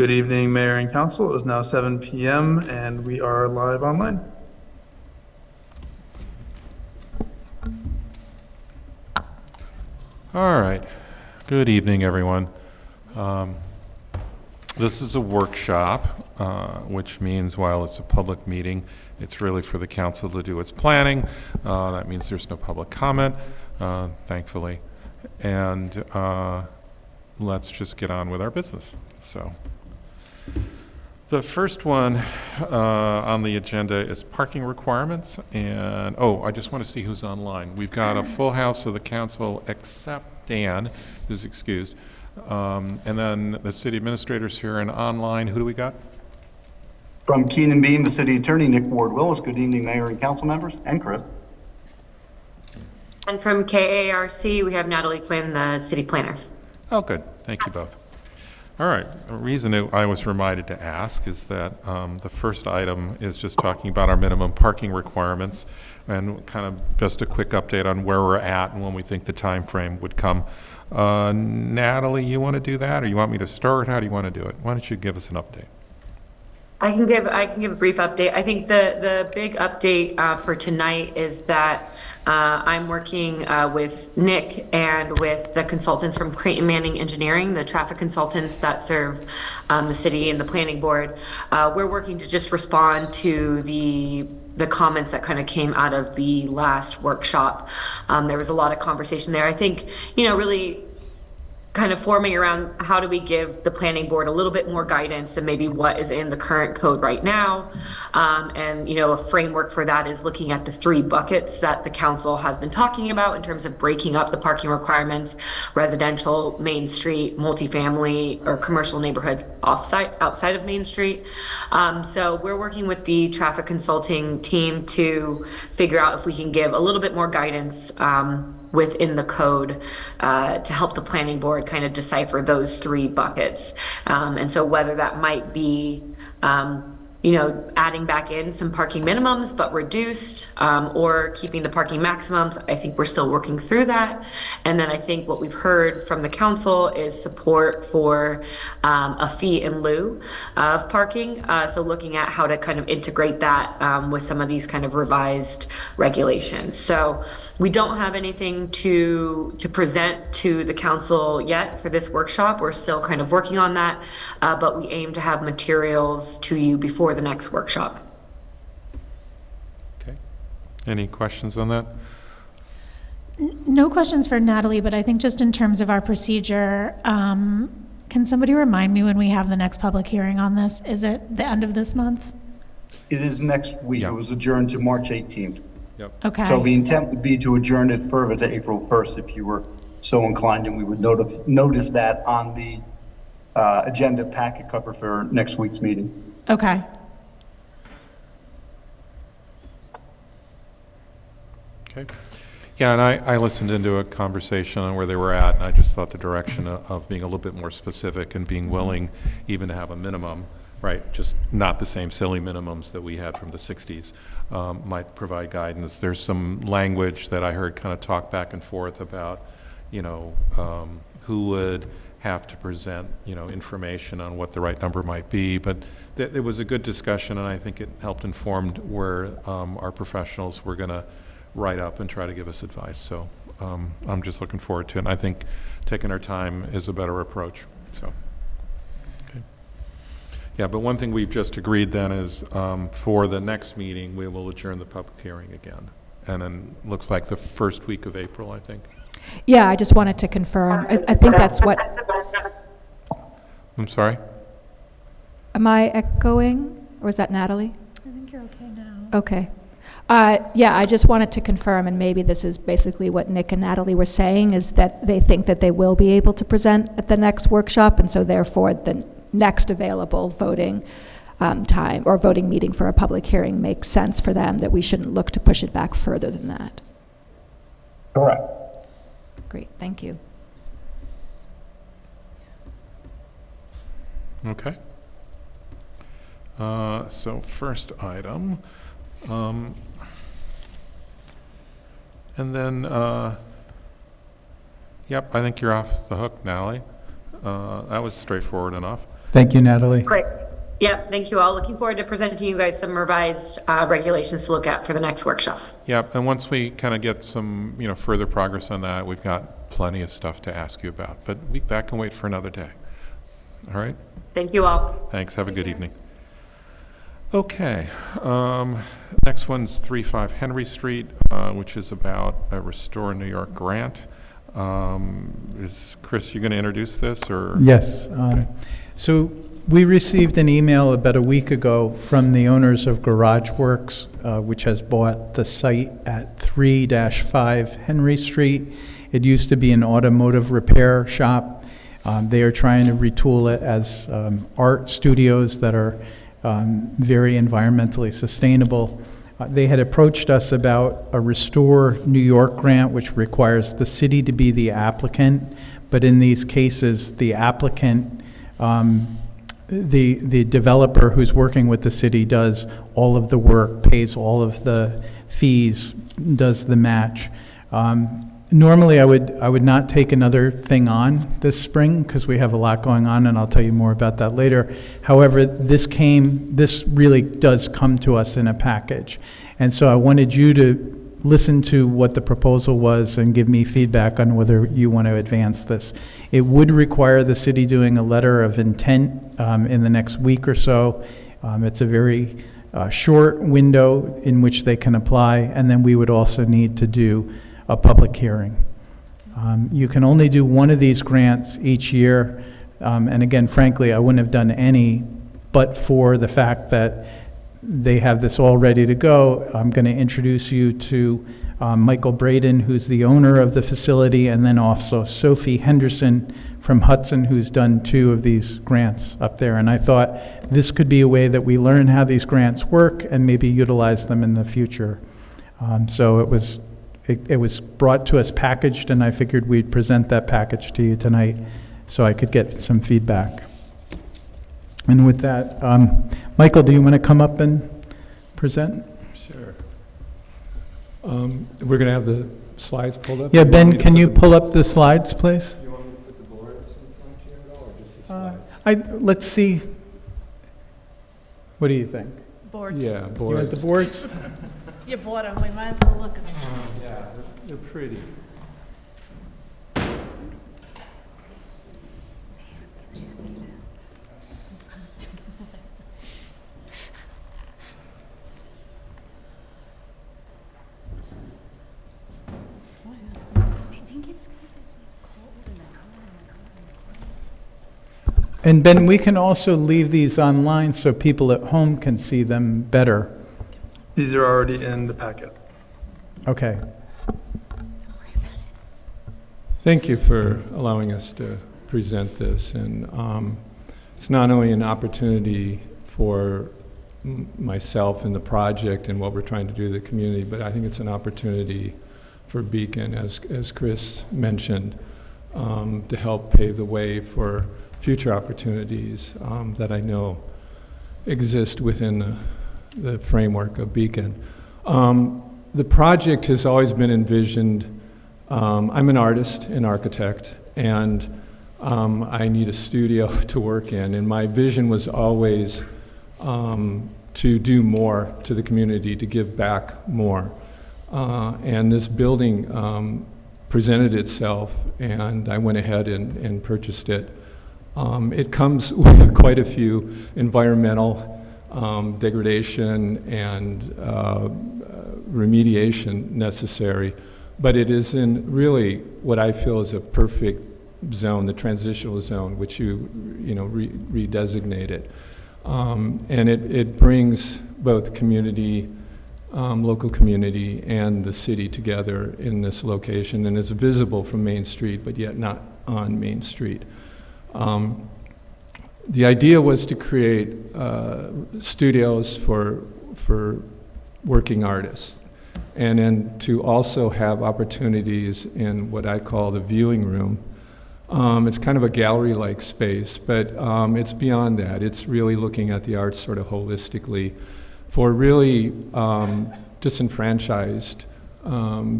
Good evening, Mayor and Council. It is now 7 p.m. and we are live online. All right. Good evening, everyone. This is a workshop, which means while it's a public meeting, it's really for the council to do its planning. That means there's no public comment, thankfully. And let's just get on with our business. So, the first one on the agenda is parking requirements. And, I just want to see who's online. We've got a full house of the council except Dan, who's excused. And then the city administrator's here and online. Who do we got? From Keenan Bean, the city attorney, Nick Ward-Willis. Good evening, Mayor and council members, and Chris. And from KARC, we have Natalie Quinn, the city planner. Oh, good. Thank you both. All right. The reason I was reminded to ask is that the first item is just talking about our minimum parking requirements and kind of just a quick update on where we're at and when we think the time frame would come. Natalie, you want to do that, or you want me to start? How do you want to do it? Why don't you give us an update? I can give a brief update. I think the big update for tonight is that I'm working with Nick and with the consultants from Creighton Manning Engineering, the traffic consultants that serve the city and the planning board. We're working to just respond to the comments that kind of came out of the last workshop. There was a lot of conversation there. I think, really kind of forming around how do we give the planning board a little bit more guidance than maybe what is in the current code right now. And a framework for that is looking at the 3 buckets that the council has been talking about in terms of breaking up the parking requirements: residential, Main Street, multifamily, or commercial neighborhoods outside of Main Street. So we're working with the traffic consulting team to figure out if we can give a little bit more guidance within the code to help the planning board kind of decipher those 3 buckets. And so whether that might be adding back in some parking minimums but reduced, or keeping the parking maximums. I think we're still working through that. And then I think what we've heard from the council is support for a fee in lieu of parking. So looking at how to kind of integrate that with some of these kind of revised regulations. So we don't have anything to present to the council yet for this workshop. We're still kind of working on that, but we aim to have materials to you before the next workshop. Okay. Any questions on that? No questions for Natalie, but I think just in terms of our procedure, can somebody remind me when we have the next public hearing on this? Is it the end of this month? It is next week. Yeah. It was adjourned to March 18th. Yep. Okay. So the intent would be to adjourn it further to April 1st if you were so inclined, and we would notice that on the agenda packet cover for next week's meeting. Okay. Okay. Yeah, and I listened into a conversation on where they were at, and I just thought the direction of being a little bit more specific and being willing even to have a minimum, right, just not the same silly minimums that we had from the 60s, might provide guidance. There's some language that I heard kind of talk back and forth about, who would have to present, information on what the right number might be. But it was a good discussion, and I think it helped inform where our professionals were going to write up and try to give us advice. So I'm just looking forward to it. And I think taking our time is a better approach. So, okay. Yeah, but one thing we've just agreed then is for the next meeting, we will adjourn the public hearing again. And then looks like the first week of April, I think. Yeah, I just wanted to confirm. I think that's what. I'm sorry? Am I echoing, or is that Natalie? I think you're okay now. Okay. Yeah, I just wanted to confirm, and maybe this is basically what Nick and Natalie were saying, is that they think that they will be able to present at the next workshop, and so therefore the next available voting time or voting meeting for a public hearing makes sense for them, that we shouldn't look to push it back further than that. Correct. Great, thank you. Okay. So first item, and then, yep, I think you're off the hook, Natalie. That was straightforward enough. Thank you, Natalie. Great. Yeah, thank you all. Looking forward to presenting you guys some revised regulations to look at for the next workshop. Yep, and once we kind of get some, further progress on that, we've got plenty of stuff to ask you about. But that can wait for another day. All right? Thank you all. Thanks. Have a good evening. Okay. Next one's 35 Henry Street, which is about a Restore New York grant. Is Chris, you going to introduce this, or? Yes. So we received an email about a week ago from the owners of Garage Works, which has bought the site at 3-5 Henry Street. It used to be an automotive repair shop. They are trying to retool it as art studios that are very environmentally sustainable. They had approached us about a Restore New York grant, which requires the city to be the applicant, but in these cases, the applicant, the developer who's working with the city does all of the work, pays all of the fees, does the match. Normally, I would not take another thing on this spring because we have a lot going on, and I'll tell you more about that later. However, this really does come to us in a package. And so I wanted you to listen to what the proposal was and give me feedback on whether you want to advance this. It would require the city doing a letter of intent in the next week or so. It's a very short window in which they can apply, and then we would also need to do a public hearing. You can only do one of these grants each year, and again, frankly, I wouldn't have done any but for the fact that they have this all ready to go. I'm going to introduce you to Michael Braden, who's the owner of the facility, and then also Sophie Henderson from Hudson, who's done 2 of these grants up there. And I thought this could be a way that we learn how these grants work and maybe utilize them in the future. So it was brought to us packaged, and I figured we'd present that package to you tonight so I could get some feedback. And with that, Michael, do you want to come up and present? Sure. We're going to have the slides pulled up? Yeah, Ben, can you pull up the slides, please? You want me to put the boards in front here at all, or just the slides? Let's see. What do you think? Boards. Yeah, You want the boards. boards? You bought them, we might as well look at them. Yeah, they're pretty. And Ben, we can also leave these online so people at home can see them better. These are already in the packet. Okay. Thank you for allowing us to present this. And it's not only an opportunity for myself and the project and what we're trying to do to the community, but I think it's an opportunity for Beacon, as Chris mentioned, to help pave the way for future opportunities that I know exist within the framework of Beacon. The project has always been envisioned. I'm an artist, an architect, and I need a studio to work in. And my vision was always to do more to the community, to give back more. And this building presented itself, and I went ahead and purchased it. It comes with quite a few environmental degradation and remediation necessary, but it is in really what I feel is a perfect zone, the transitional zone, which you redesignate it. And it brings both community, local community, and the city together in this location, and is visible from Main Street, but yet not on Main Street. The idea was to create studios for working artists, and then to also have opportunities in what I call the viewing room. It's kind of a gallery-like space, but it's beyond that. It's really looking at the arts sort of holistically for really disenfranchised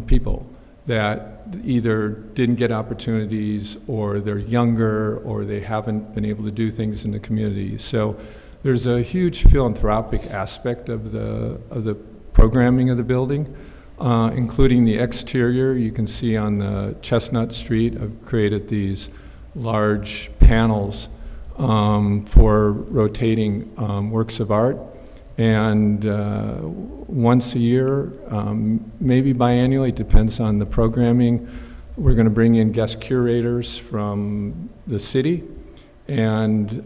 people that either didn't get opportunities, or they're younger, or they haven't been able to do things in the community. So there's a huge philanthropic aspect of the programming of the building, including the exterior. You can see on the Chestnut Street, I've created these large panels for rotating works of art. And once a year, maybe biannually, it depends on the programming, we're going to bring in guest curators from the city and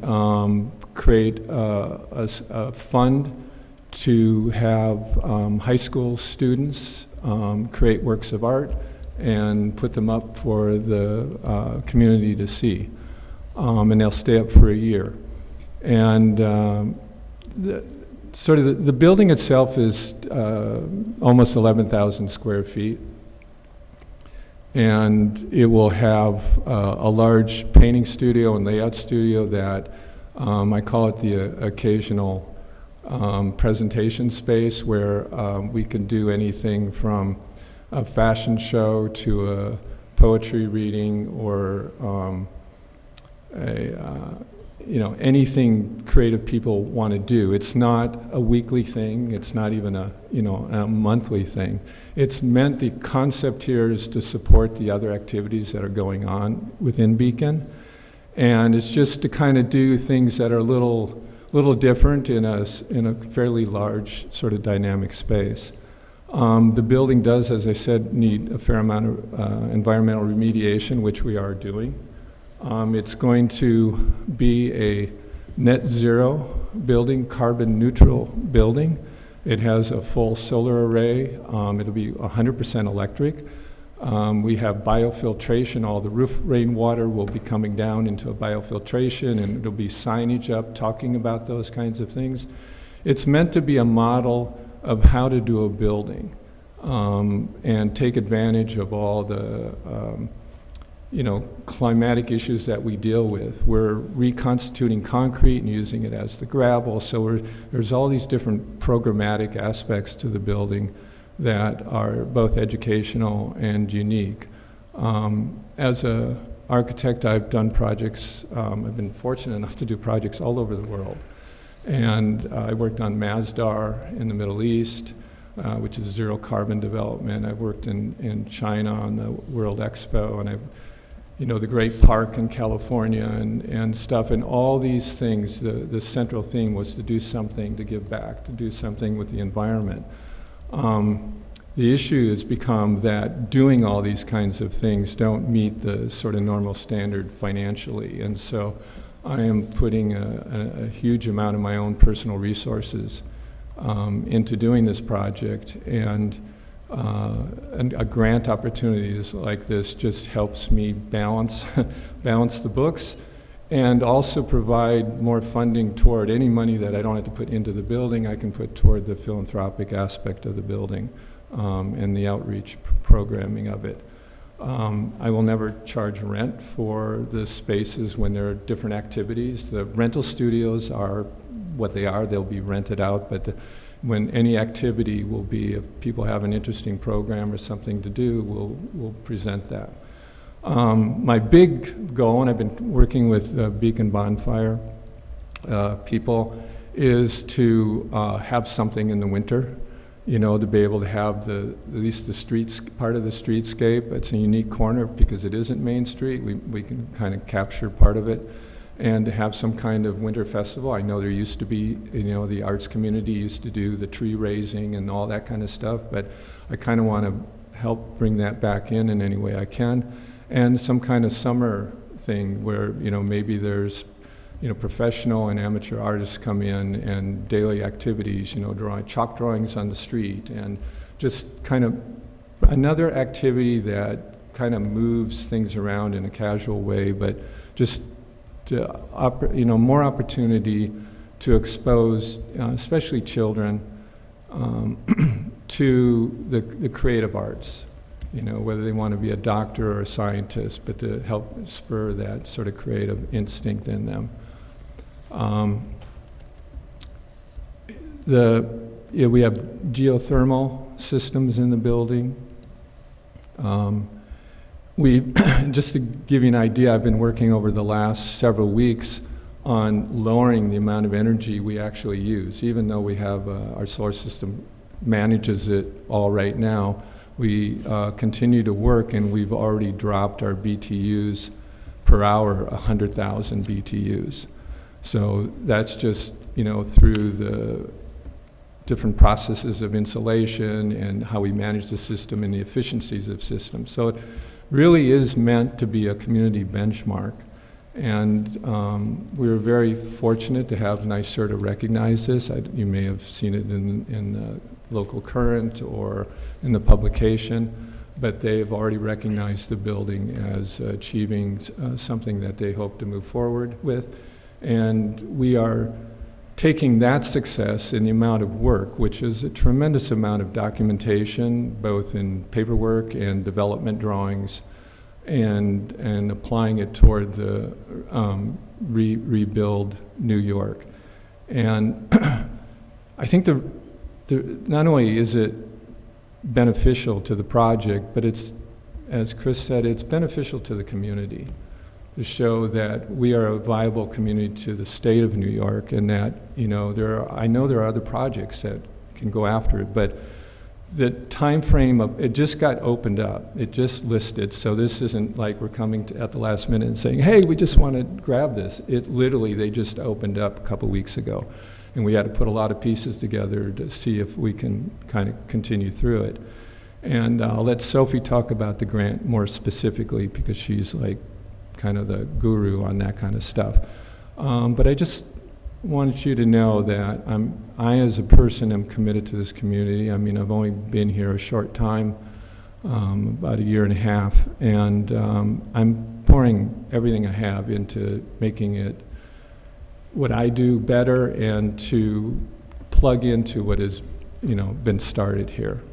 create a fund to have high school students create works of art and put them up for the community to see. And they'll stay up for a year. And the building itself is almost 11,000 square feet. And it will have a large painting studio and layout studio that I call it the occasional presentation space, where we can do anything from a fashion show to a poetry reading, or anything creative people want to do. It's not a weekly thing. It's not even a monthly thing. It's meant, the concept here is to support the other activities that are going on within Beacon. And it's just to kind of do things that are a little different in a fairly large sort of dynamic space. The building does, as I said, need a fair amount of environmental remediation, which we are doing. It's going to be a net zero building, carbon neutral building. It has a full solar array. It'll be 100% electric. We have biofiltration. All the roof rainwater will be coming down into a biofiltration, and there'll be signage up talking about those kinds of things. It's meant to be a model of how to do a building and take advantage of all the climatic issues that we deal with. We're reconstituting concrete and using it as the gravel, so there's all these different programmatic aspects to the building that are both educational and unique. As an architect, I've done projects, I've been fortunate enough to do projects all over the world. And I worked on Masdar in the Middle East, which is zero carbon development. I've worked in China on the World Expo, and the Great Park in California and stuff. And all these things, the central theme was to do something, to give back, to do something with the environment. The issue has become that doing all these kinds of things don't meet the sort of normal standard financially. And so I am putting a huge amount of my own personal resources into doing this project. And a grant opportunities like this just helps me balance the books, and also provide more funding toward any money that I don't have to put into the building. I can put toward the philanthropic aspect of the building and the outreach programming of it. I will never charge rent for the spaces when there are different activities. The rental studios are what they are. They'll be rented out, but when any activity will be, if people have an interesting program or something to do, we'll present that. My big goal, and I've been working with Beacon Bonfire people, is to have something in the winter, to be able to have at least the streets, part of the streetscape. It's a unique corner because it isn't Main Street. We can kind of capture part of it. And to have some kind of winter festival. I know there used to be, the arts community used to do the tree raising and all that kind of stuff, but I kind of want to help bring that back in any way I can. And some kind of summer thing where, maybe there's, professional and amateur artists come in, and daily activities, drawing chalk drawings on the street, and just kind of another activity that kind of moves things around in a casual way, but just more opportunity to expose, especially children, to the creative arts. Whether they want to be a doctor or a scientist, but to help spur that sort of creative instinct in them. We have geothermal systems in the building. We, just to give you an idea, I've been working over the last several weeks on lowering the amount of energy we actually use. Even though we have our solar system manages it all right now, we continue to work, and we've already dropped our BTUs per hour 100,000 BTUs. So that's just, you know, through the different processes of insulation and how we manage the system and the efficiencies of systems. So it really is meant to be a community benchmark. And we were very fortunate to have NYSERDA recognize this. You may have seen it in the local current or in the publication, but they have already recognized the building as achieving something that they hope to move forward with. And we are taking that success in the amount of work, which is a tremendous amount of documentation, both in paperwork and development drawings, and applying it toward the rebuild New York. And I think not only is it beneficial to the project, but it's, as Chris said, it's beneficial to the community to show that we are a viable community to the state of New York, and that, you know, I know there are other projects that can go after it, but the time frame of it just got opened up. It just listed, so this isn't like we're coming at the last minute and saying, hey, we just want to grab this. It literally, they just opened up a couple weeks ago, and we had to put a lot of pieces together to see if we can kind of continue through it. And I'll let Sophie talk about the grant more specifically, because she's like kind of the guru on that kind of stuff. But I just wanted you to know that I as a person am committed to this community. I mean, I've only been here a short time, about 1.5 years, and I'm pouring everything I have into making it what I do better and to plug into what has, you know, been started here.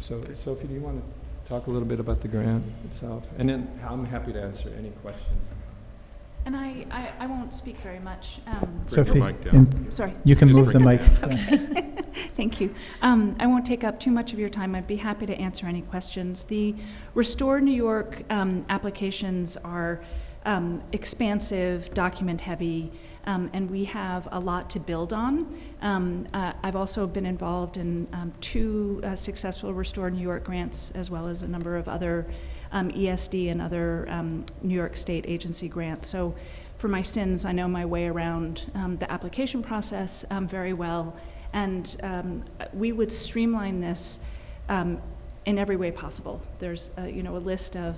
So, Sophie, do you want to talk a little bit about the grant itself? And then I'm happy to answer any questions. And I won't speak very much. Sophie, your mic down. Sorry. you can move the mic. Okay. Thank you. I won't take up too much of your time. I'd be happy to answer any questions. The Restore New York applications are expansive, document-heavy, and we have a lot to build on. I've also been involved in 2 successful Restore New York grants, as well as a number of other ESD and other New York State agency grants. So for my sins, I know my way around the application process very well, and we would streamline this in every way possible. There's you know, a list of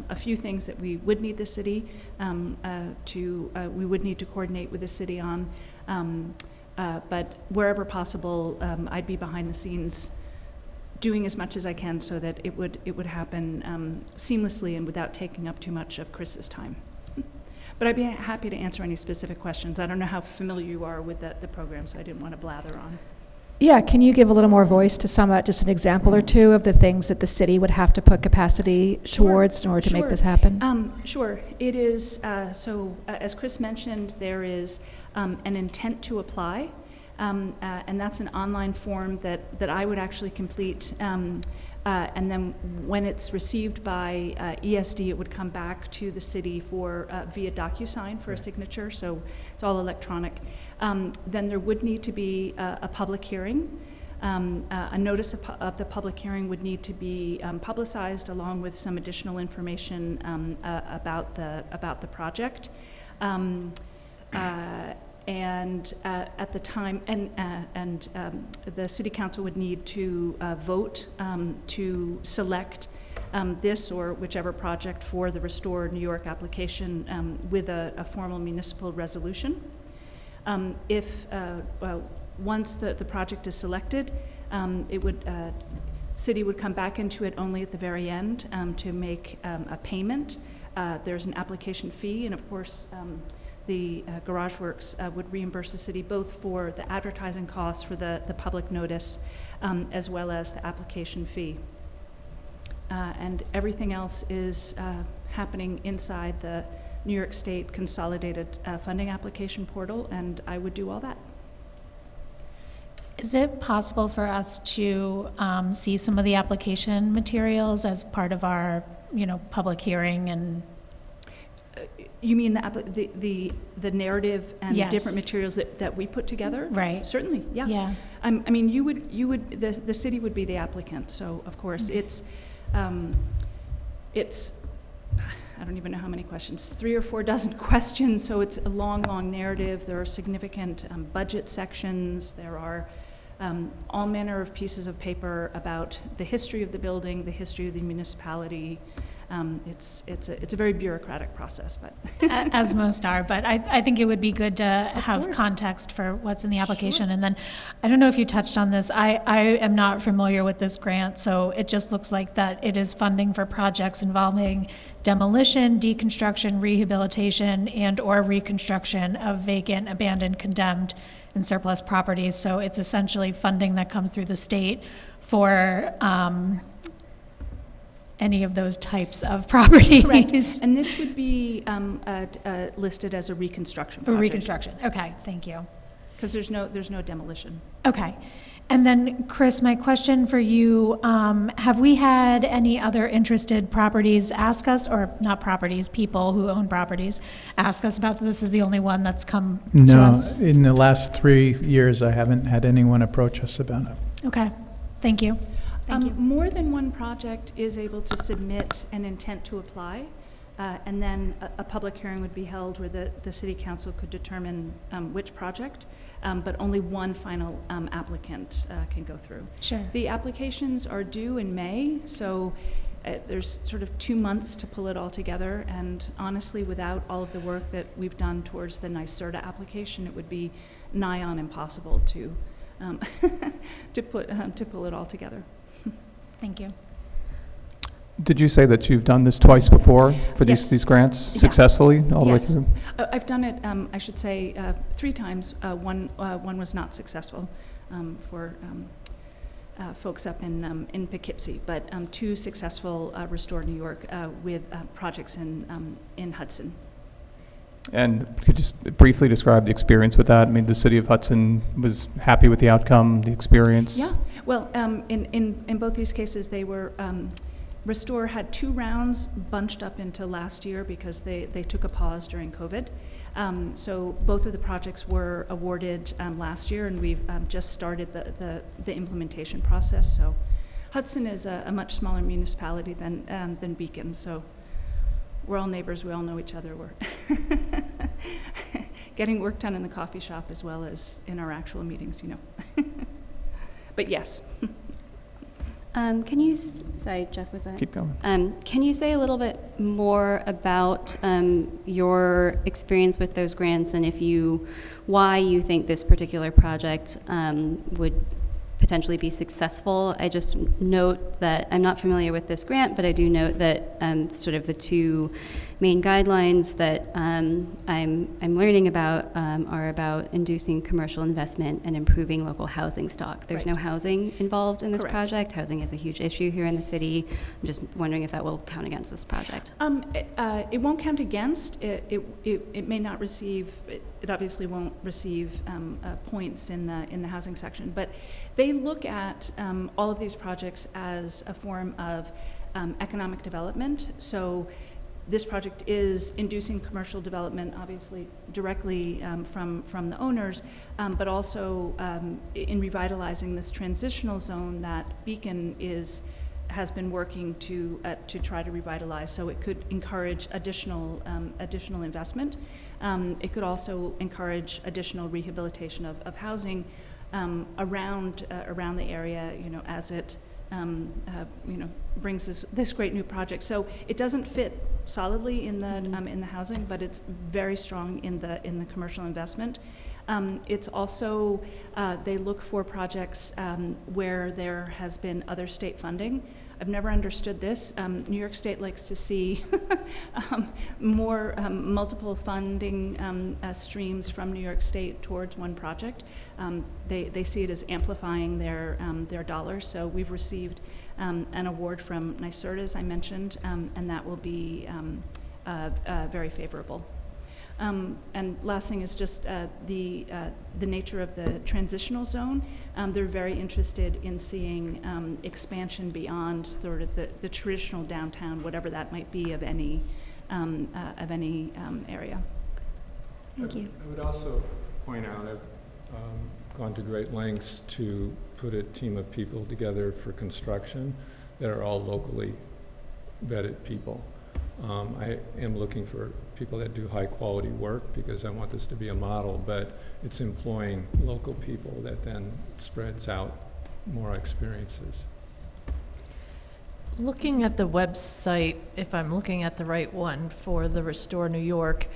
a few things that we would need the city we would need to coordinate with the city on, but wherever possible, I'd be behind the scenes doing as much as I can so that it would happen seamlessly and without taking up too much of Chris's time. But I'd be happy to answer any specific questions. I don't know how familiar you are with the program, so I didn't want to blather on. Yeah, can you give a little more voice to some, just an example or two of the things that the city would have to put capacity towards in order to make this happen? Sure. It is, as Chris mentioned, there is an intent to apply, and that's an online form that I would actually complete, and then when it's received by ESD, it would come back to the city for via DocuSign for a signature, so it's all electronic. Then there would need to be a public hearing. A notice of the public hearing would need to be publicized along with some additional information about the project. And at the time, the City Council would need to vote to select this or whichever project for the Restore New York application with a formal municipal resolution. Once the project is selected, city would come back into it only at the very end to make a payment. There's an application fee, and of course, the Garage Works would reimburse the city both for the advertising costs for the public notice as well as the application fee. And everything else is happening inside the New York State Consolidated Funding Application Portal, and I would do all that. Is it possible for us to see some of the application materials as part of our, public hearing and? You mean the narrative and Yes. different materials that we put together? Right. Certainly, yeah. Yeah. I mean, you would, the city would be the applicant, so of course, it's, I don't even know how many questions, 3 or 4 dozen questions, so it's a long, long narrative. There are significant budget sections. There are all manner of pieces of paper about the history of the building, the history of the municipality. It's a very bureaucratic process, but. As most are, but I think it would be good to have course. context for what's in the application. And then, I don't know if you touched on this, I am not familiar with this grant, so it just looks like that it is funding for projects involving demolition, deconstruction, rehabilitation, and/or reconstruction of vacant, abandoned, condemned, and surplus properties. So it's essentially funding that comes through the state for any of those types of properties. Correct. And this would be listed as a reconstruction project. Reconstruction, okay, thank you. Because there's no demolition. Okay. And then, Chris, my question for you, have we had any other interested properties ask us, or not properties, people who own properties, ask us about this? This is the only one that's come to No, us? in the last 3 years, I haven't had anyone approach us about it. Okay, thank you. Thank you. More than one project is able to submit an intent to apply, and then a public hearing would be held where the city council could determine which project, but only one final applicant can go through. Sure. The applications are due in May, so there's sort of 2 months to pull it all together, and honestly, without all of the work that we've done towards the NYSERDA application, it would be nigh on impossible to to pull it all together. Thank you. Did you say that you've done this twice before for Yes. these grants Yeah. successfully all the way Yes. through? I've done it, I should say, 3 times. One was not successful for folks up in Poughkeepsie, but 2 successful Restore New York with projects in Hudson. And could you just briefly describe the experience with that? I mean, the city of Hudson was happy with the outcome, the experience? Yeah, well, in both these cases, they were, Restore had 2 rounds bunched up into last year because they took a pause during COVID. So both of the projects were awarded last year, and we've just started the implementation process. So Hudson is a much smaller municipality than Beacon, so we're all neighbors, we all know each other. We're getting work done in the coffee shop as well as in our actual meetings, But yes. Can you, sorry, Jeff, was that? Keep going. Can you say a little bit more about your experience with those grants and why you think this particular project would potentially be successful? I just note that I'm not familiar with this grant, but I do note that sort of the 2 main guidelines that I'm learning about are about inducing commercial investment and improving local housing stock. There's Right. no housing involved in this Correct. project. Housing is a huge issue here in the city. I'm just wondering if that will count against this project. It won't count against. It may not receive. It obviously won't receive points in the housing section. But they look at all of these projects as a form of economic development. So this project is inducing commercial development, obviously directly from the owners, but also in revitalizing this transitional zone that Beacon has been working to try to revitalize. So it could encourage additional investment. It could also encourage additional rehabilitation of housing around the area, as it brings this great new project. So it doesn't fit solidly in the housing, but it's very strong in the commercial investment. It's also they look for projects where there has been other state funding. I've never understood this. New York State likes to see more multiple funding streams from New York State towards one project. They see it as amplifying their dollars. So we've received an award from NYSERDA, as I mentioned, and that will be very favorable. And last thing is just the nature of the transitional zone. They're very interested in seeing expansion beyond sort of the traditional downtown, whatever that might be of any area. Thank you. I would also point out I've gone to great lengths to put a team of people together for construction that are all locally vetted people. I am looking for people that do high quality work because I want this to be a model, but it's employing local people that then spreads out more experiences. Looking at the website, if I'm looking at the right one for the Restore New York,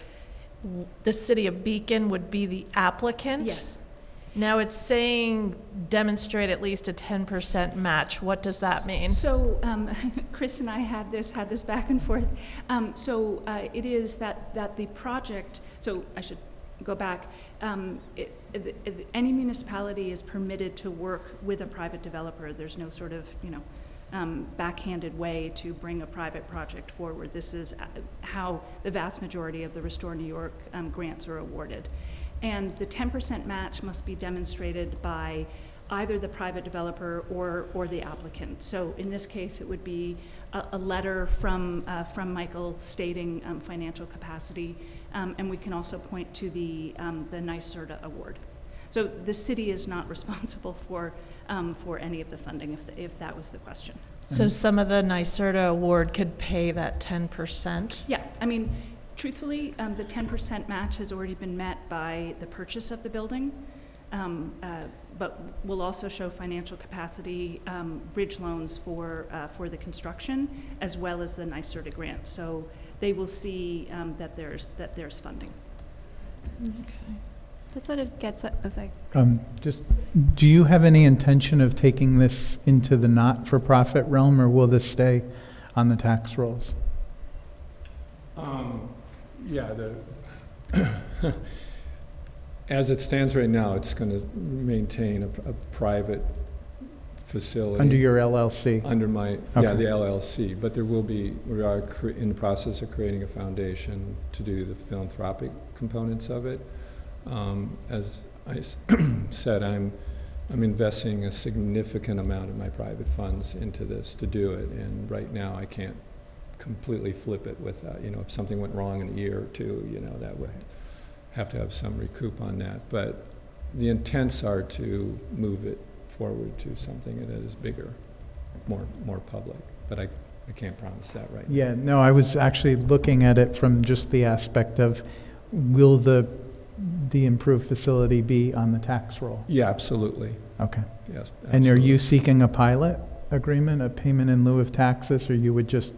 the city of Beacon would be the applicant? Yes. Now it's saying demonstrate at least a 10% match. What does that mean? So Chris and I had this back and forth. It is that the project, so I should go back, any municipality is permitted to work with a private developer. There's no sort of, backhanded way to bring a private project forward. This is how the vast majority of the Restore New York grants are awarded. And the 10% match must be demonstrated by either the private developer or the applicant. So in this case, it would be a letter from Michael stating financial capacity, and we can also point to the NYSERDA award. So the city is not responsible for any of the funding, if that was the question. So some of the NYSERDA award could pay that 10%? Yeah, I mean, truthfully, the 10% match has already been met by the purchase of the building, but we'll also show financial capacity bridge loans for the construction, as well as the NYSERDA grant. So they will see that there's funding. Okay. That sort of gets at, oh, sorry. Do you have any intention of taking this into the not-for-profit realm, or will this stay on the tax rolls? Yeah, as it stands right now, it's going to maintain a private facility. Under your LLC? Under my, Okay. yeah, the LLC. But there will be, we are in the process of creating a foundation to do the philanthropic components of it. As I said, I'm investing a significant amount of my private funds into this to do it, and right now I can't completely flip it with, if something went wrong in a year or two, that would have to have some recoup on that. But the intents are to move it forward to something that is bigger, more public. But I can't promise that right now. Yeah, no, I was actually looking at it from just the aspect of, will the improved facility be on the tax roll? Yeah, absolutely. Okay. Yes. And are you absolutely. seeking a pilot agreement, a payment in lieu of taxes, or you would just,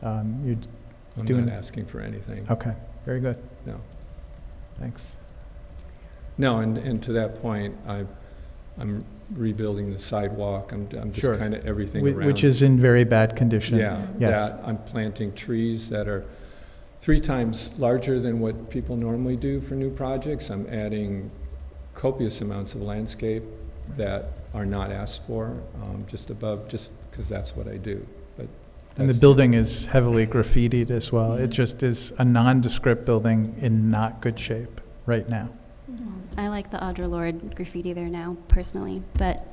you're I'm doing? not asking for anything. Okay, very good. No. Thanks. No, and to that point, I'm rebuilding the sidewalk. I'm just Sure. kind of everything around. Which is in very bad condition. Yeah, Yes. I'm planting trees that are 3 times larger than what people normally do for new projects. I'm adding copious amounts of landscape that are not asked for, just because that's what I do. But And the building is heavily graffitied as well. It just is a nondescript building in not good shape right now. I like the Audre Lorde graffiti there now, personally. But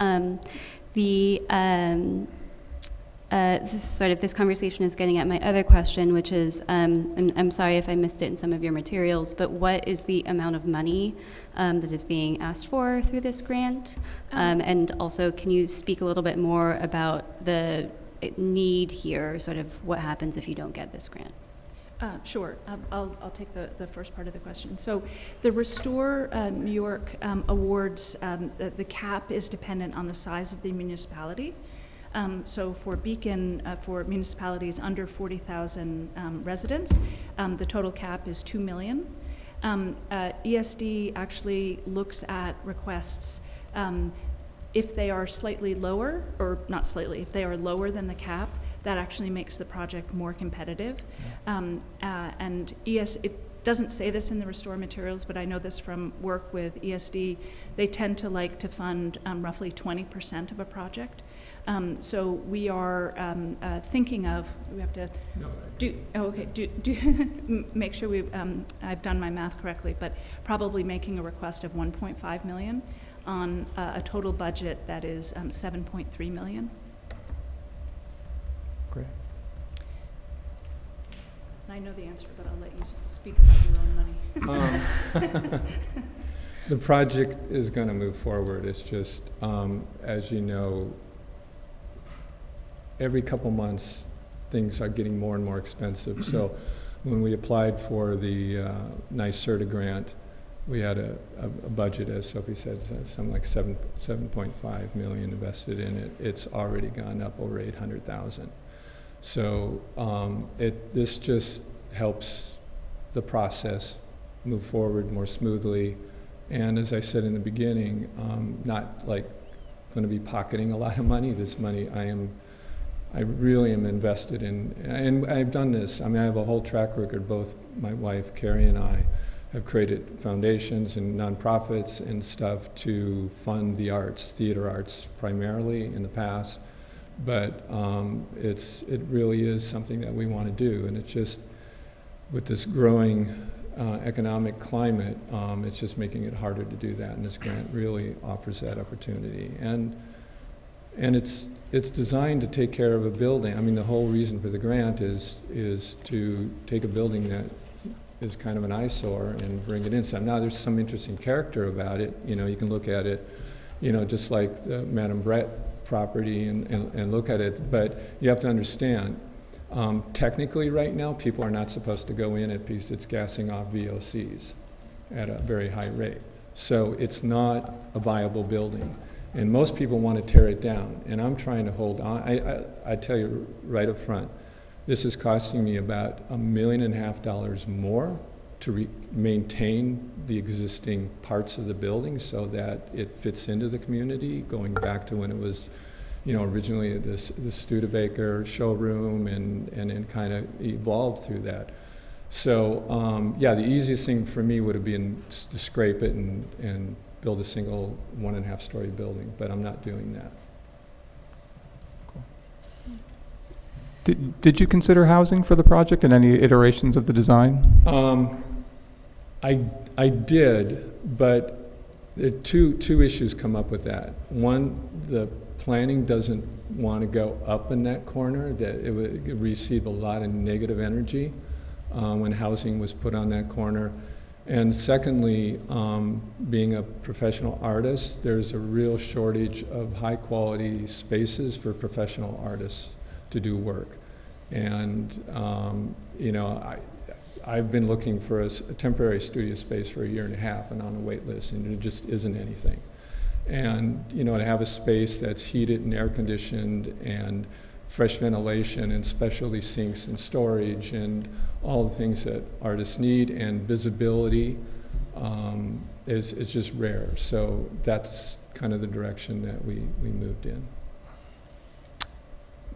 this conversation is getting at my other question, which is, and I'm sorry if I missed it in some of your materials, but what is the amount of money that is being asked for through this grant? And also, can you speak a little bit more about the need here, sort of what happens if you don't get this grant? Sure. I'll take the first part of the question. So the Restore New York awards, the cap is dependent on the size of the municipality. So for Beacon, for municipalities under 40,000 residents, the total cap is $2 million. ESD actually looks at requests if they are slightly lower, or not slightly, if they are lower than the cap, that actually makes the project more competitive. And doesn't say this in the Restore materials, but I know this from work with ESD. They tend to like to fund roughly 20% of a project. So we are thinking of, we have to make sure I've done my math correctly, but probably making a request of 1.5 million on a total budget that is 7.3 million. Great. I know the answer, but I'll let you speak about your own money. The project is going to move forward. It's just, as you know, every couple months, things are getting more and more expensive. So when we applied for the NYSERDA grant, we had a budget, as Sophie said, something like 7.5 million invested in it. It's already gone up over 800,000. So this just helps the process move forward more smoothly. And as I said in the beginning, not like going to be pocketing a lot of money. This money I really am invested in, and I've done this. I mean, I have a whole track record. Both my wife, Carrie, and I have created foundations and nonprofits and stuff to fund the arts, theater arts primarily in the past. But it really is something that we want to do, and it's just with this growing economic climate, it's just making it harder to do that. And this grant really offers that opportunity, and it's designed to take care of a building. I mean, the whole reason for the grant is to take a building that is kind of an eyesore and bring it in some. Now, there's some interesting character about it. You know, you can look at it, you know, just like the Madame Brett property and look at it. But you have to understand, technically right now, people are not supposed to go in it because it's gassing off VOCs at a very high rate. So it's not a viable building. And most people want to tear it down, and I'm trying to hold on. I tell you right up front, this is costing me about $1.5 million more to maintain the existing parts of the building so that it fits into the community, going back to when it was, you know, originally the Studebaker showroom, and kind of evolved through that. So yeah, the easiest thing for me would have been to scrape it and build a single 1.5-story building, but I'm not doing that. Did you consider housing for the project in any iterations of the design? I did, but there two issues come up with that. One, the planning doesn't want to go up in that corner, that it would receive a lot of negative energy when housing was put on that corner. And secondly, being a professional artist, there's a real shortage of high-quality spaces for professional artists to do work. And, you know, I've been looking for a temporary studio space for 1.5 years and on a wait list, and there just isn't anything. And, you know, to have a space that's heated and air-conditioned and fresh ventilation and specialty sinks and storage and all the things that artists need, and visibility is just rare. So that's kind of the direction that we moved in.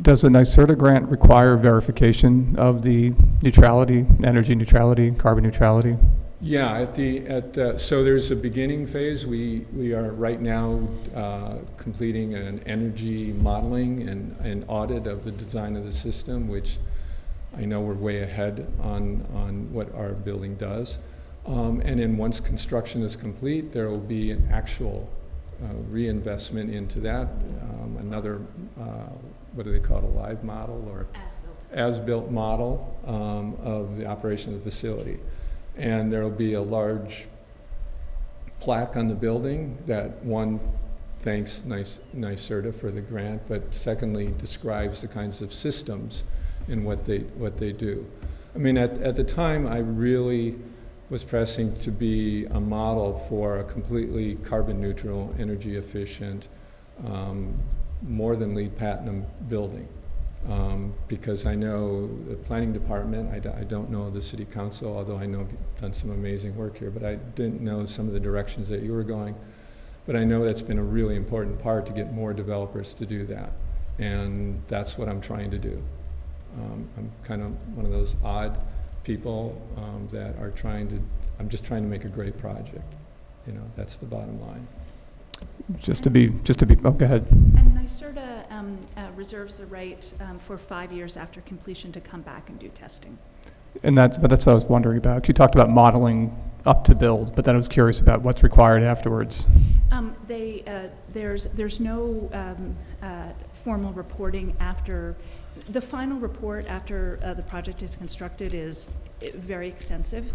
Does the NYSERDA grant require verification of the neutrality, energy neutrality, carbon neutrality? Yeah, so there's a beginning phase. We are right now completing an energy modeling and audit of the design of the system, which I know we're way ahead on what our building does. And then once construction is complete, there will be an actual reinvestment into that, another, what do they call it, a live model or as-built model of the operation of the facility. And there will be a large plaque on the building that, one, thanks NYSERDA for the grant, but secondly describes the kinds of systems and what they do. I mean, at the time, I really was pressing to be a model for a completely carbon neutral, energy efficient, more than LEED Platinum building. Because I know the planning department, I don't know the city council, although I know you've done some amazing work here, but I didn't know some of the directions that you were going. But I know that's been a really important part to get more developers to do that. And that's what I'm trying to do. I'm kind of one of those odd people that are I'm just trying to make a great project. You know, that's the bottom line. Just to be, oh, go ahead. And NYSERDA reserves the right for 5 years after completion to come back and do testing. And that's what I was wondering about. You talked about modeling up to build, but then I was curious about what's required afterwards. There's no formal reporting after. The final report after the project is constructed is very extensive.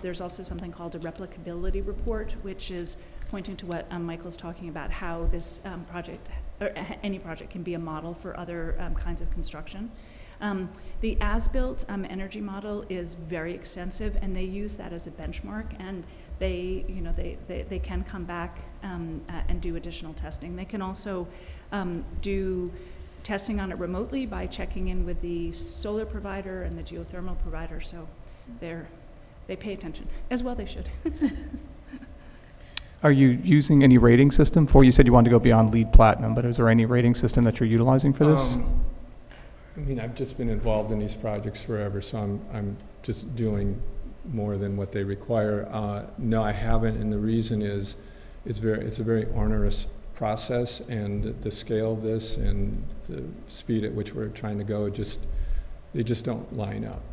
There's also something called a replicability report, which is pointing to what Michael's talking about, how this project, or any project, can be a model for other kinds of construction. The as-built energy model is very extensive, and they use that as a benchmark, and they can come back and do additional testing. They can also do testing on it remotely by checking in with the solar provider and the geothermal provider, so they pay attention, as well they should. Are you using any rating system for, you said you wanted to go beyond LEED Platinum, but is there any rating system that you're utilizing for this? I mean, I've just been involved in these projects forever, so I'm just doing more than what they require. No, I haven't, and the reason is it's a very onerous process, and the scale of this and the speed at which we're trying to go, they just don't line up.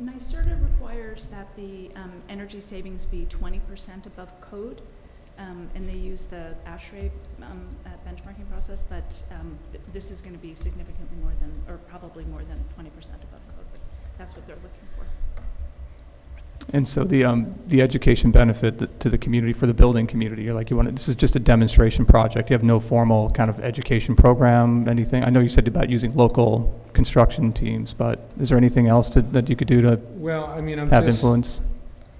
NYSERDA requires that the energy savings be 20% above code, and they use the ASHRAE benchmarking process, but this is going to be significantly more than, or probably more than 20% above code. That's what they're looking for. And so the education benefit to the community, for the building community, this is just a demonstration project. You have no formal kind of education program, anything? I know you said about using local construction teams, but is there anything else that you could do to have influence?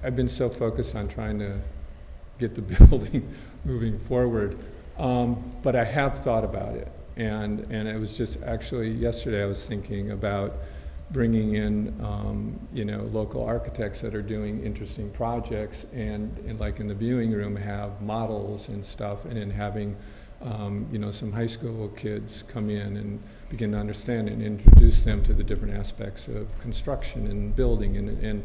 I've been so focused on trying to get the building moving forward, but I have thought about it, and it was just actually yesterday I was thinking about bringing in local architects that are doing interesting projects, and like in the viewing room have models and stuff, and then having some high school kids come in and begin to understand and introduce them to the different aspects of construction and building. And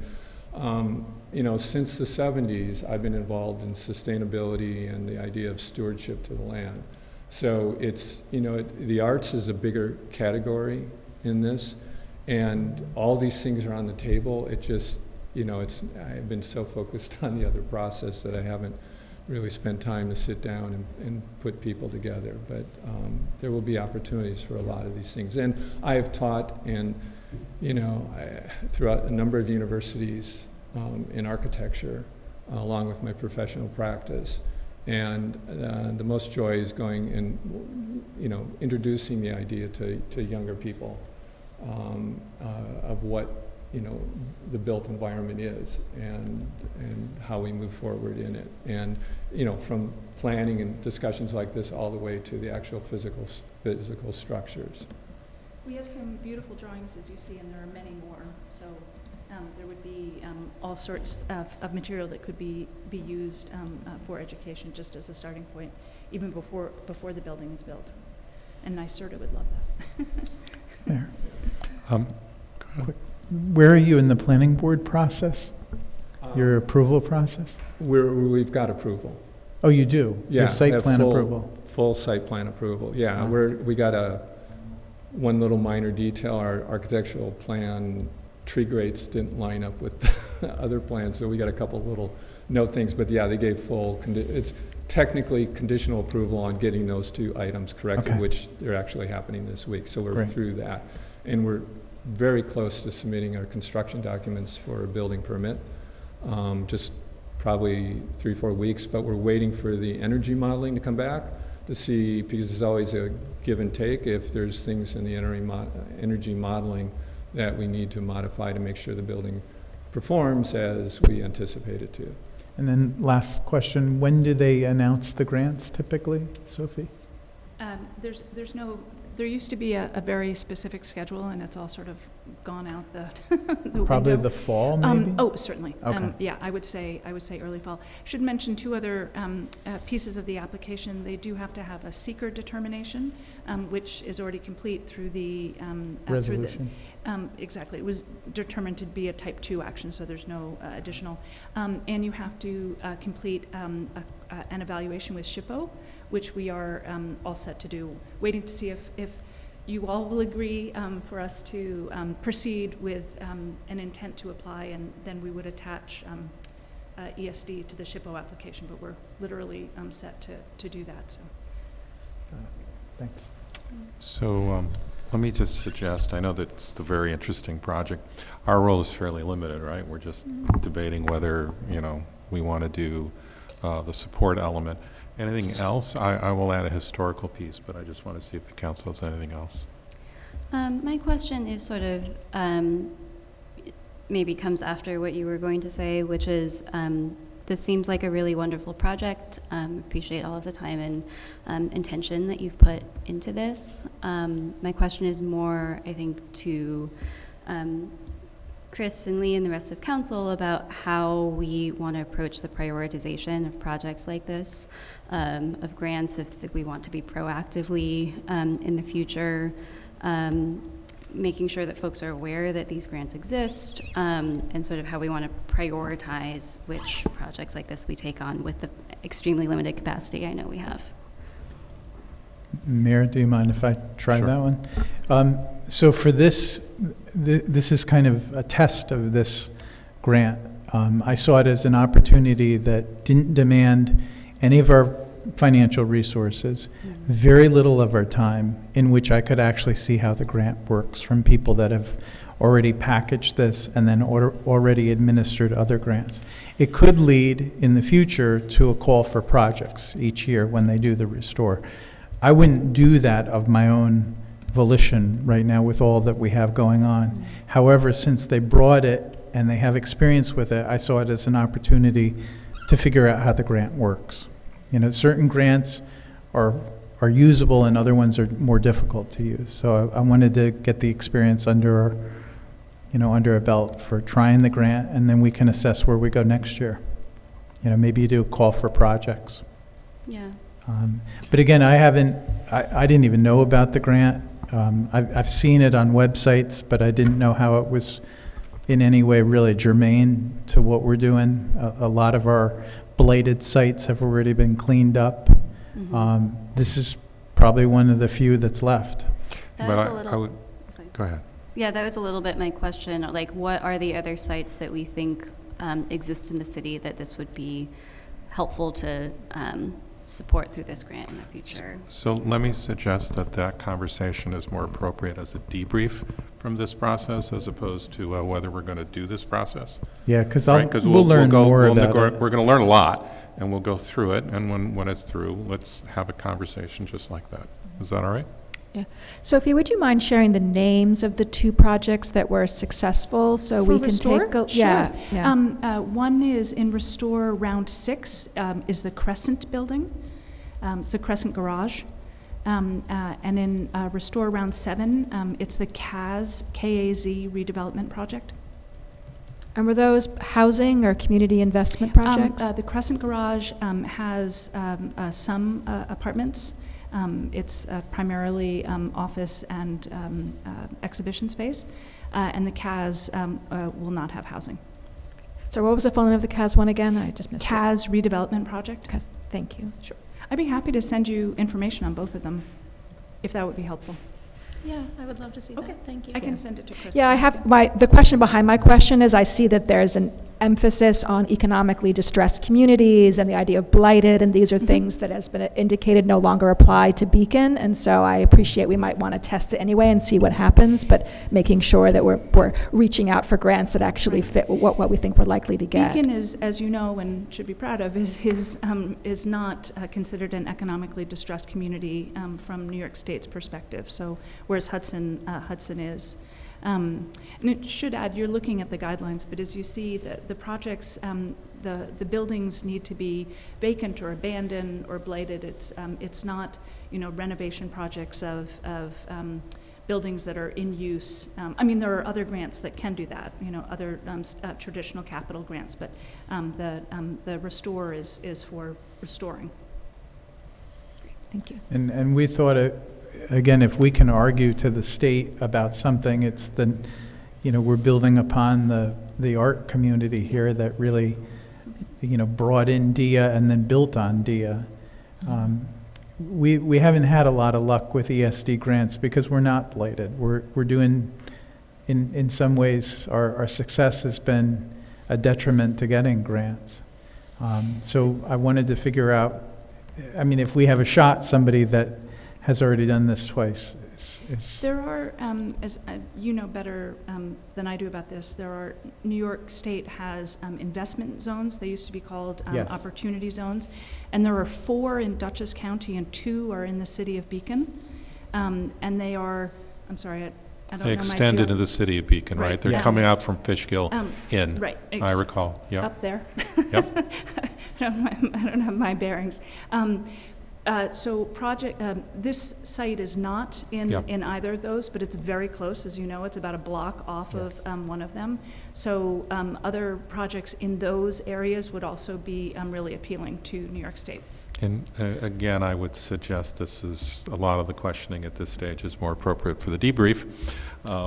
since the 70s, I've been involved in sustainability and the idea of stewardship to the land. So it's, the arts is a bigger category in this, and all these things are on the table. It just, I've been so focused on the other process that I haven't really spent time to sit down and put people together. But there will be opportunities for a lot of these things. And I have taught throughout a number of universities in architecture, along with my professional practice. And the most joy is going and, introducing the idea to younger people of what, the built environment is and how we move forward in it. And, from planning and discussions like this all the way to the actual physical structures. We have some beautiful drawings, as you see, and there are many more. So there would be all sorts of material that could be used for education, just as a starting point, even before the building is built. And NYSERDA would love that. There. Where are you in the planning board process? Your approval process? We've got approval. Oh, you do? Yeah, Your site plan approval? Full site plan approval, yeah. We got one little minor detail. Our architectural plan tree grates didn't line up with other plans, so we got a couple little note things, but yeah, they gave it's technically conditional approval on getting those two items corrected, Okay. which they're actually happening this week, so we're Great. through that. And we're very close to submitting our construction documents for a building permit, just probably 3-4 weeks, but we're waiting for the energy modeling to come back to see, because there's always a give and take if there's things in the energy modeling that we need to modify to make sure the building performs as we anticipate it to. And then last question, when do they announce the grants typically, Sophie? There used to be a very specific schedule, and it's all sort of gone out the Probably window. the fall, maybe? Oh, certainly. Okay. Yeah, I would say early fall. Should mention two other pieces of the application. They do have to have a seeker determination, which is already complete through the Resolution. Exactly. It was determined to be a type 2 action, so there's no additional. And you have to complete an evaluation with SHPO, which we are all set to do. Waiting to see if you all will agree for us to proceed with an intent to apply, and then we would attach ESD to the SHPO application, but we're literally set to do that. So. Thanks. So let me just suggest, I know that it's a very interesting project. Our role is fairly limited, right? We're just debating whether, we want to do the support element. Anything else? I will add a historical piece, but I just want to see if the council has anything else. My question is sort of maybe comes after what you were going to say, which is this seems like a really wonderful project. Appreciate all of the time and intention that you've put into this. My question is more, I think, to Chris and Lee and the rest of council about how we want to approach the prioritization of projects like this, of grants, if we want to be proactively in the future, making sure that folks are aware that these grants exist, and sort of how we want to prioritize which projects like this we take on with the extremely limited capacity I know we have. Mayor, do you mind if I try Sure. that one? So for this, this is kind of a test of this grant. I saw it as an opportunity that didn't demand any of our financial resources, very little of our time, in which I could actually see how the grant works from people that have already packaged this and then already administered other grants. It could lead in the future to a call for projects each year when they do the restore. I wouldn't do that of my own volition right now with all that we have going on. However, since they brought it and they have experience with it, I saw it as an opportunity to figure out how the grant works. Certain grants are usable and other ones are more difficult to use. So I wanted to get the experience under a belt for trying the grant, and then we can assess where we go next year. Maybe you do a call for projects. Yeah. But again, I didn't even know about the grant. I've seen it on websites, but I didn't know how it was in any way really germane to what we're doing. A lot of our blighted sites have already been cleaned up. Mm-hmm. This is probably one of the few that's left. That But was a I little, would, sorry. go ahead. Yeah, that was a little bit my question. Like, what are the other sites that we think exist in the city that this would be helpful to support through this grant in the future? So let me suggest that conversation is more appropriate as a debrief from this process as opposed to whether we're going to do this process. Yeah, because Right? 'Cause we'll learn more we'll about it. We're going to learn a lot, and we'll go through it, and when it's through, let's have a conversation just like that. Is that all right? Sophie, would you mind sharing the names of the two projects that were successful so For we can Restore? take a... Sure. Yeah. One is in Restore Round 6, is the Crescent building. It's the Crescent Garage. And in Restore Round 7, it's the KAZ redevelopment project. And were those housing or community investment projects? The Crescent Garage has some apartments. It's primarily office and exhibition space. And the CAS will not have housing. So what was the full name of the CAS one again? I just missed it. CAS redevelopment project. CAS, thank you. Sure. I'd be happy to send you information on both of them, if that would be helpful. Yeah, I would love to see Okay. that. Thank you. I can send it to Chris. Yeah, I have the question behind my question is I see that there's an emphasis on economically distressed communities and the idea of blighted, and these are things that has been indicated no longer apply to Beacon, and so I appreciate we might want to test it anyway and see what happens, but making sure that we're reaching out for grants that actually fit what we think we're likely to get. Beacon is, as you know, and should be proud of, is not considered an economically distressed community from New York State's perspective. So, whereas Hudson is. And it should add, you're looking at the guidelines, but as you see, the projects, the buildings need to be vacant or abandoned or blighted. It's not, renovation projects of buildings that are in use. I mean, there are other grants that can do that, you know, other traditional capital grants, but the Restore is for restoring. Thank you. And we thought, again, if we can argue to the state about something, it's the, you know, we're building upon the art community here that really, you know, brought in DIA and then built on DIA. We haven't had a lot of luck with ESD grants because we're not blighted. We're doing, in some ways, our success has been a detriment to getting grants. So I wanted to figure out, I mean, if we have a shot, somebody that has already done this twice is There are, as you know better than I do about this, there are, New York State has investment zones. They used to be called Yes. opportunity zones. And there are 4 in Dutchess County and 2 are in the city of Beacon. And they are, I'm sorry, I don't know They my extended geo- to the city of Beacon, right? They're Yeah. coming out from Fishkill in, right, I recall, yep. Up there. Yep. I don't have my bearings. So this site is not in either of those, but it's very close, as you know. It's about a block off of one of them. So other projects in those areas would also be really appealing to New York State. And again, I would suggest this is, a lot of the questioning at this stage is more appropriate for the debrief.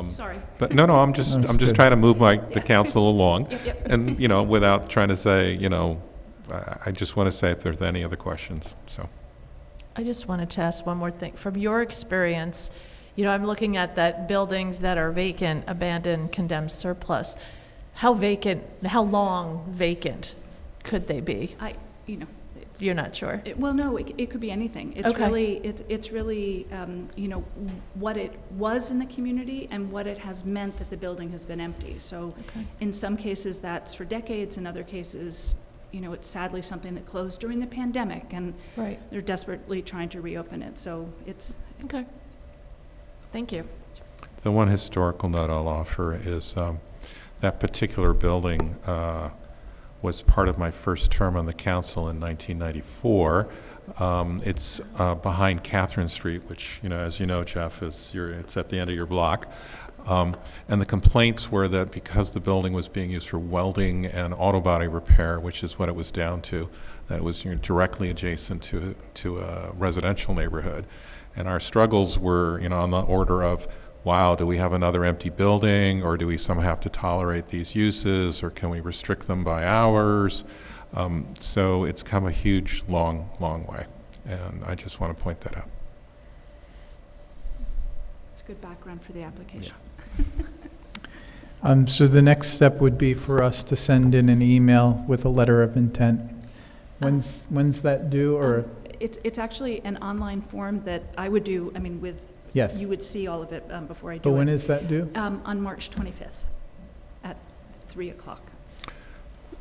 Sorry. But no, I'm just good. trying to move the council along. Yep. And, you know, without trying to say, you know, I just want to say if there's any other questions, so. I just wanted to ask one more thing. From your experience, you know, I'm looking at that buildings that are vacant, abandoned, condemned, surplus. How long vacant could they be? You're not sure? Well, no, it could be anything. It's Okay. really, you know, what it was in the community and what it has meant that the building has been empty. So in some cases, that's for decades. In other cases, you know, it's sadly something that closed during the pandemic, and they're desperately trying to reopen it. So it's... Okay. Thank you. The one historical note I'll offer is that particular building was part of my first term on the council in 1994. It's behind Catherine Street, which, you know, as you know, Jeff, it's at the end of your block. And the complaints were that because the building was being used for welding and auto body repair, which is what it was down to, that it was, you know, directly adjacent to a residential neighborhood. And our struggles were, you know, on the order of, wow, do we have another empty building, or do we somehow have to tolerate these uses, or can we restrict them by hours? So it's come a huge, long way. And I just want to point that out. It's good background for the application. So the next step would be for us to send in an email with a letter of intent. When's that due, or? It's actually an online form that I would do, I mean, Yes. you would see all of it before I do it. But when is that due? On March 25th at 3 o'clock.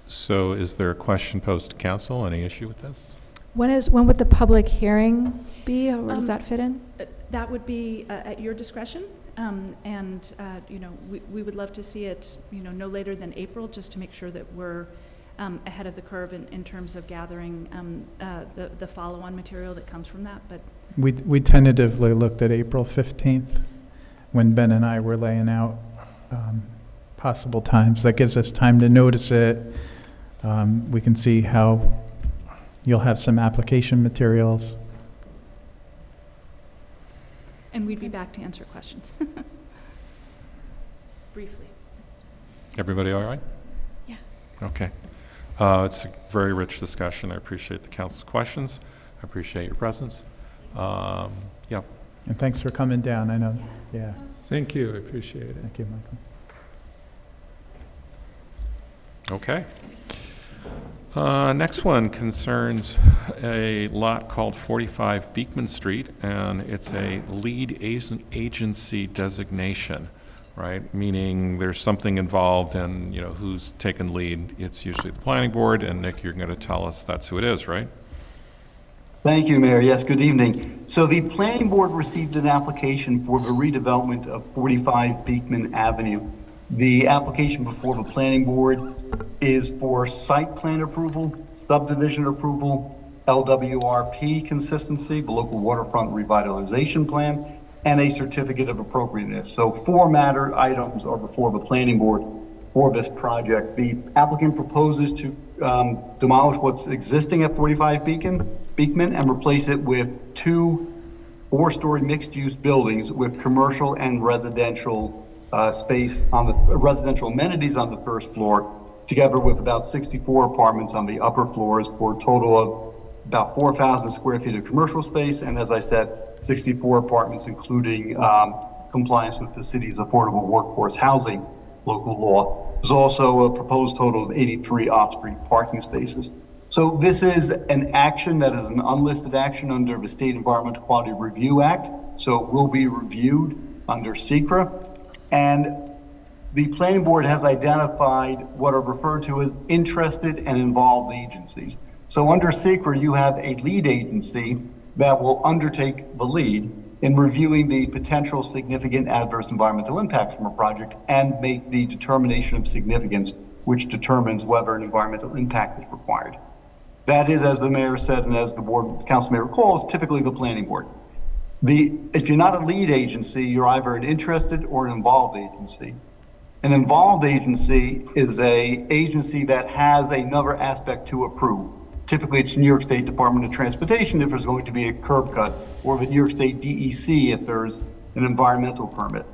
So is there a question posed to council? Any issue with this? When would the public hearing be, or does that fit in? That would be at your discretion, and you know, we would love to see it, you know, no later than April, just to make sure that we're ahead of the curve in terms of gathering the follow-on material that comes from that. But We tentatively looked at April 15th when Ben and I were laying out possible times. That gives us time to notice it. We can see how you'll have some application materials. And we'd be back to answer questions. Briefly. Everybody all right? Yeah. Okay. It's a very rich discussion. I appreciate the council's questions. I appreciate your presence. Yeah. And thanks for coming down, I know. Yeah. Thank you, I appreciate it. Thank you, Michael. Okay. Next one concerns a lot called 45 Beekman Street, and it's a lead agency designation, right? Meaning there's something involved and, you know, who's taken lead. It's usually the planning board, and Nick, you're going to tell us that's who it is, right? Thank you, Mayor. Yes, good evening. So the planning board received an application for the redevelopment of 45 Beekman Avenue. The application before the planning board is for site plan approval, subdivision approval, LWRP consistency, the local waterfront revitalization plan, and a certificate of appropriateness. So 4 matter items are before the planning board for this project. The applicant proposes to demolish what's existing at 45 Beekman and replace it with 2 4-story mixed-use buildings with commercial and residential space on the residential amenities on the first floor, together with about 64 apartments on the upper floors, for a total of about 4,000 square feet of commercial space, and as I said, 64 apartments, including compliance with the city's affordable workforce housing local law. There's also a proposed total of 83 off-street parking spaces. So this is an action that is an unlisted action under the State Environmental Quality Review Act, so it will be reviewed under SECRA. And the planning board has identified what are referred to as interested and involved agencies. So under SECRA, you have a lead agency that will undertake the lead in reviewing the potential significant adverse environmental impacts from a project and make the determination of significance, which determines whether an environmental impact is required. That is, as the mayor said, and as the board, council may recall, is typically the planning board. If you're not a lead agency, you're either an interested or an involved agency. An involved agency is an agency that has another aspect to approve. Typically, it's the New York State Department of Transportation if there's going to be a curb cut, or the New York State DEC if there's an environmental permit.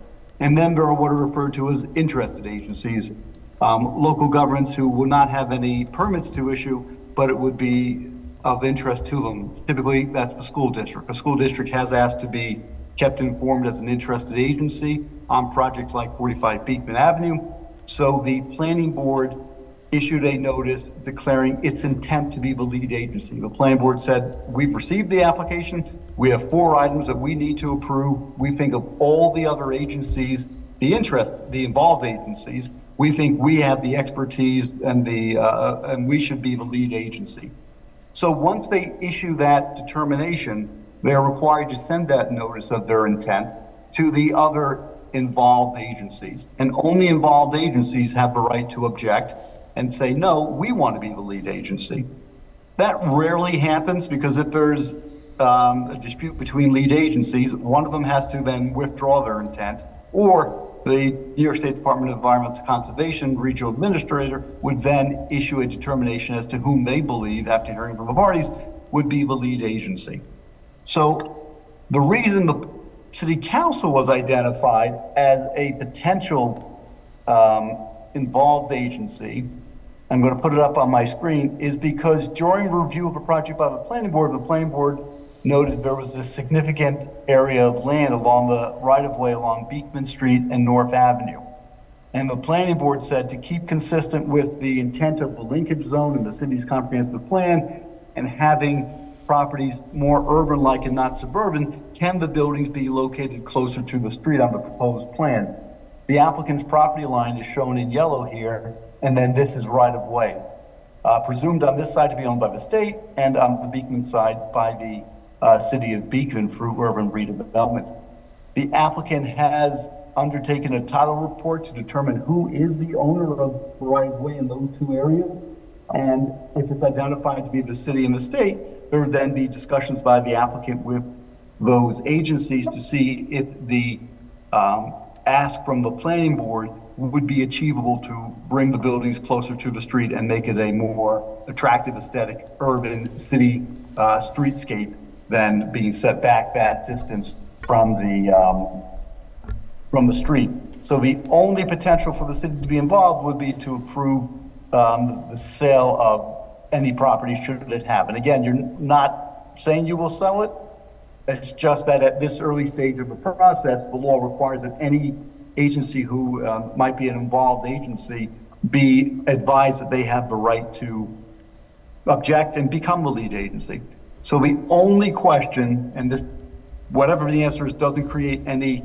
And then there are what are referred to as interested agencies, local governments who will not have any permits to issue, but it would be of interest to them. Typically, that's the school district. A school district has asked to be kept informed as an interested agency on projects like 45 Beekman Avenue. So the planning board issued a notice declaring its intent to be the lead agency. The planning board said, we've received the application. We have 4 items that we need to approve. We think of all the other agencies, the involved agencies, we think we have the expertise and and we should be the lead agency. So once they issue that determination, they are required to send that notice of their intent to the other involved agencies. And only involved agencies have the right to object and say, no, we want to be the lead agency. That rarely happens, because if there's a dispute between lead agencies, one of them has to then withdraw their intent, or the New York State Department of Environmental Conservation regional administrator would then issue a determination as to whom they believe, after hearing from the parties, would be the lead agency. So the reason the city council was identified as a potential involved agency, I'm going to put it up on my screen, is because during review of a project by the planning board noted there was a significant area of land along the right-of-way along Beekman Street and North Avenue. And the planning board said, to keep consistent with the intent of the linkage zone in the city's comprehensive plan and having properties more urban-like and not suburban, can the buildings be located closer to the street on the proposed plan? The applicant's property line is shown in yellow here, and then this is right-of-way. Presumed on this side to be owned by the state, and on the Beekman side by the city of Beekman through urban redevelopment. The applicant has undertaken a title report to determine who is the owner of the right-of-way in those 2 areas. And if it's identified to be the city and the state, there would then be discussions by the applicant with those agencies to see if the ask from the planning board would be achievable to bring the buildings closer to the street and make it a more attractive aesthetic urban city streetscape than being set back that distance from the street. So the only potential for the city to be involved would be to approve the sale of any property should it happen. Again, you're not saying you will sell it. It's just that at this early stage of the process, the law requires that any agency who might be an involved agency be advised that they have the right to object and become the lead agency. So the only question, and this, whatever the answer is, doesn't create any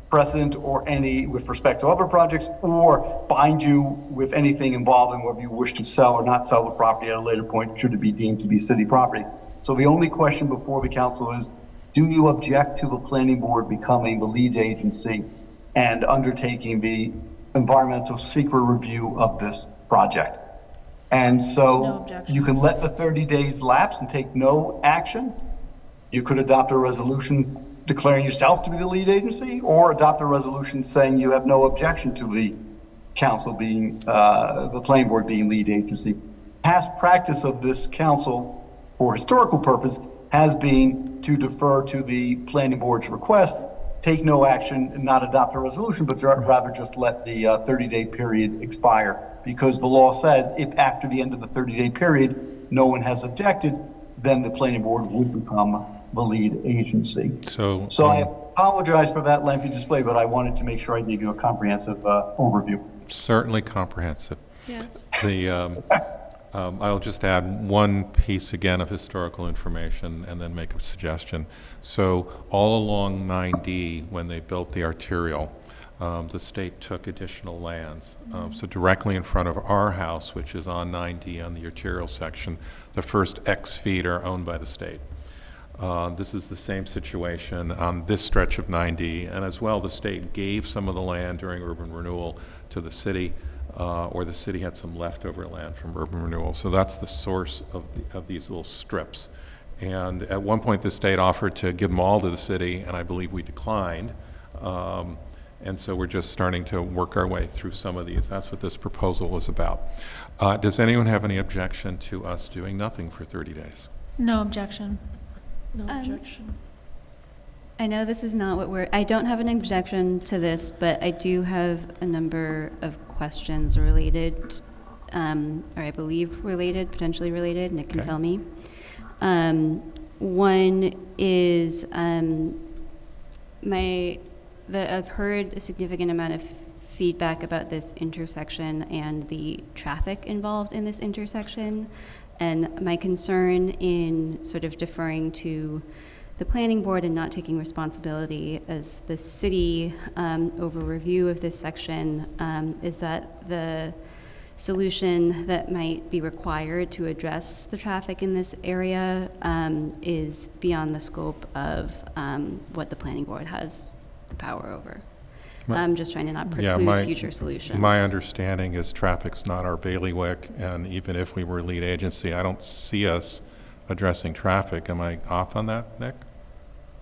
precedent or any with respect to other projects or bind you with anything involving whether you wish to sell or not sell the property at a later point should it be deemed to be city property. So the only question before the council is, do you object to the planning board becoming the lead agency and undertaking the environmental secret review of this project? And so you can let the 30 days lapse and take no action. You could adopt a resolution declaring yourself to be the lead agency, or adopt a resolution saying you have no objection to the council being, the planning board being lead agency. Past practice of this council for historical purpose has been to defer to the planning board's request, take no action and not adopt a resolution, but rather just let the 30-day period expire. Because the law says if after the end of the 30-day period, no one has objected, then the planning board would become the lead agency. So I apologize for that lengthy display, but I wanted to make sure I gave you a comprehensive overview. certainly comprehensive. Yes. I'll just add one piece again of historical information and then make a suggestion. So all along 9D, when they built the arterial, the state took additional lands. So directly in front of our house, which is on 9D on the arterial section, the first X feet are owned by the state. This is the same situation on this stretch of 9D, and as well, the state gave some of the land during urban renewal to the city, or the city had some leftover land from urban renewal. So that's the source of these little strips. And at one point, the state offered to give them all to the city, and I believe we declined. And so we're just starting to work our way through some of these. That's what this proposal is about. Does anyone have any objection to us doing nothing for 30 days? No objection. No objection. I know this is not what I don't have an objection to this, but I do have a number of questions related, or I believe related, potentially related. Nick can tell me. One is I've heard a significant amount of feedback about this intersection and the traffic involved in this intersection. And my concern in sort of deferring to the planning board and not taking responsibility as the city over review of this section is that the solution that might be required to address the traffic in this area is beyond the scope of what the planning board has the power over. I'm just trying to not preclude future solutions. My understanding is traffic's not our bailiwick, and even if we were lead agency, I don't see us addressing traffic. Am I off on that, Nick?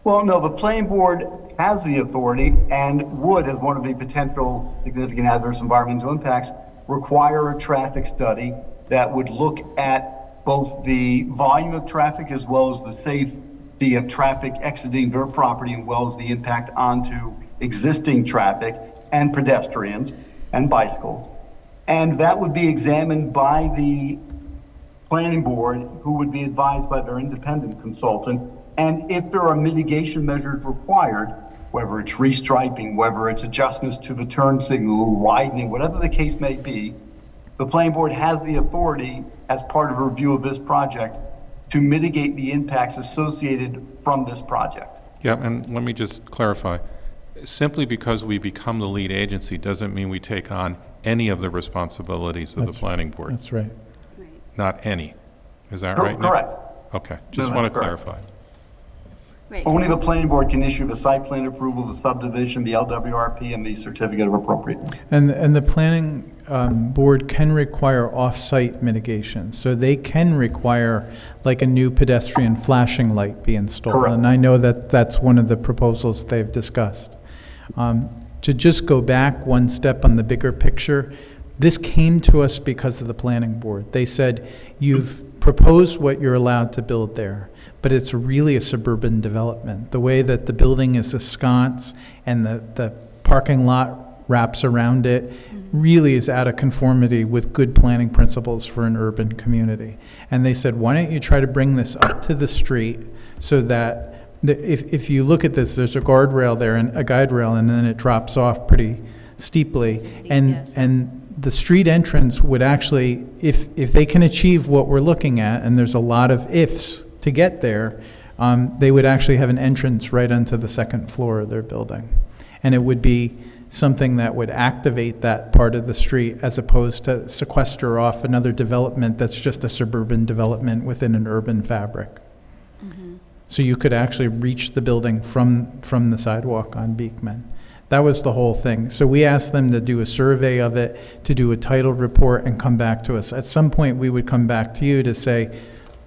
Well, no, the planning board has the authority and would, as one of the potential significant adverse environmental impacts, require a traffic study that would look at both the volume of traffic as well as the safety of traffic exiting their property, as well as the impact onto existing traffic and pedestrians and bicycles. And that would be examined by the planning board, who would be advised by their independent consultant. And if there are mitigation measures required, whether it's restriping, whether it's adjustments to the turn signal, widening, whatever the case may be, the planning board has the authority, as part of a review of this project, to mitigate the impacts associated from this project. Yeah, and let me just clarify. Simply because we become the lead agency doesn't mean we take on any of the responsibilities of the planning board. That's right. Not any. Is that right, Nick? Correct. Okay, just No, want to that's correct. clarify. Right. Only the planning board can issue the site plan approval, the subdivision, the LWRP, and the certificate of appropriateness. And the planning board can require off-site mitigation. So they can require like a new pedestrian flashing light be installed. Correct. And I know that that's one of the proposals they've discussed. To just go back one step on the bigger picture, this came to us because of the planning board. They said, you've proposed what you're allowed to build there, but it's really a suburban development. The way that the building is a sconce and the parking lot wraps around it really is out of conformity with good planning principles for an urban community. And they said, why don't you try to bring this up to the street so that if you look at this, there's a guardrail there and a guide rail, and then it drops off pretty steeply. And the street entrance would actually, if they can achieve what we're looking at, and there's a lot of ifs to get there, they would actually have an entrance right onto the second floor of their building. And it would be something that would activate that part of the street as opposed to sequester off another development that's just a suburban development within an urban fabric. So you could actually reach the building from the sidewalk on Beekman. That was the whole thing. So we asked them to do a survey of it, to do a title report and come back to us. At some point, we would come back to you to say,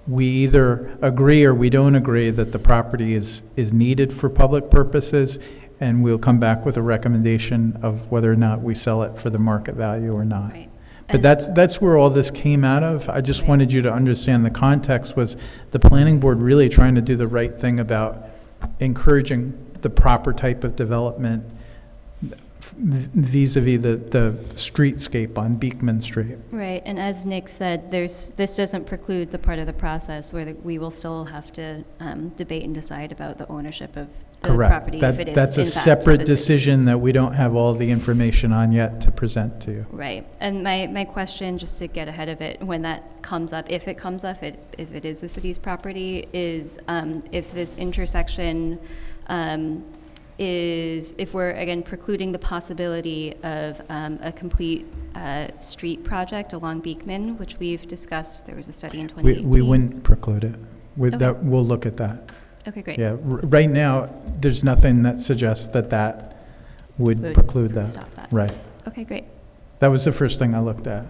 we either agree or we don't agree that the property is needed for public purposes, and we'll come back with a recommendation of whether or not we sell it for the market value or not. Right. But that's where all this came out of. I just wanted you to understand the context was the planning board really trying to do the right thing about encouraging the proper type of development vis-a-vis the streetscape on Beekman Street. Right, and as Nick said, this doesn't preclude the part of the process where we will still have to debate and decide about the ownership of the Correct. property if it is That's a in fact separate the decision city's. that we don't have all the information on yet to present to you. Right, and my question, just to get ahead of it, when that comes up, if it comes up, if it is the city's property, is if this intersection is, if we're, again, precluding the possibility of a complete street project along Beekman, which we've discussed, there was a study in 2018. We wouldn't preclude it. Okay. We'll look at that. Okay, great. Yeah, right now, there's nothing that suggests that would preclude that. Stop that. Right. Okay, great. That was the first thing I looked at.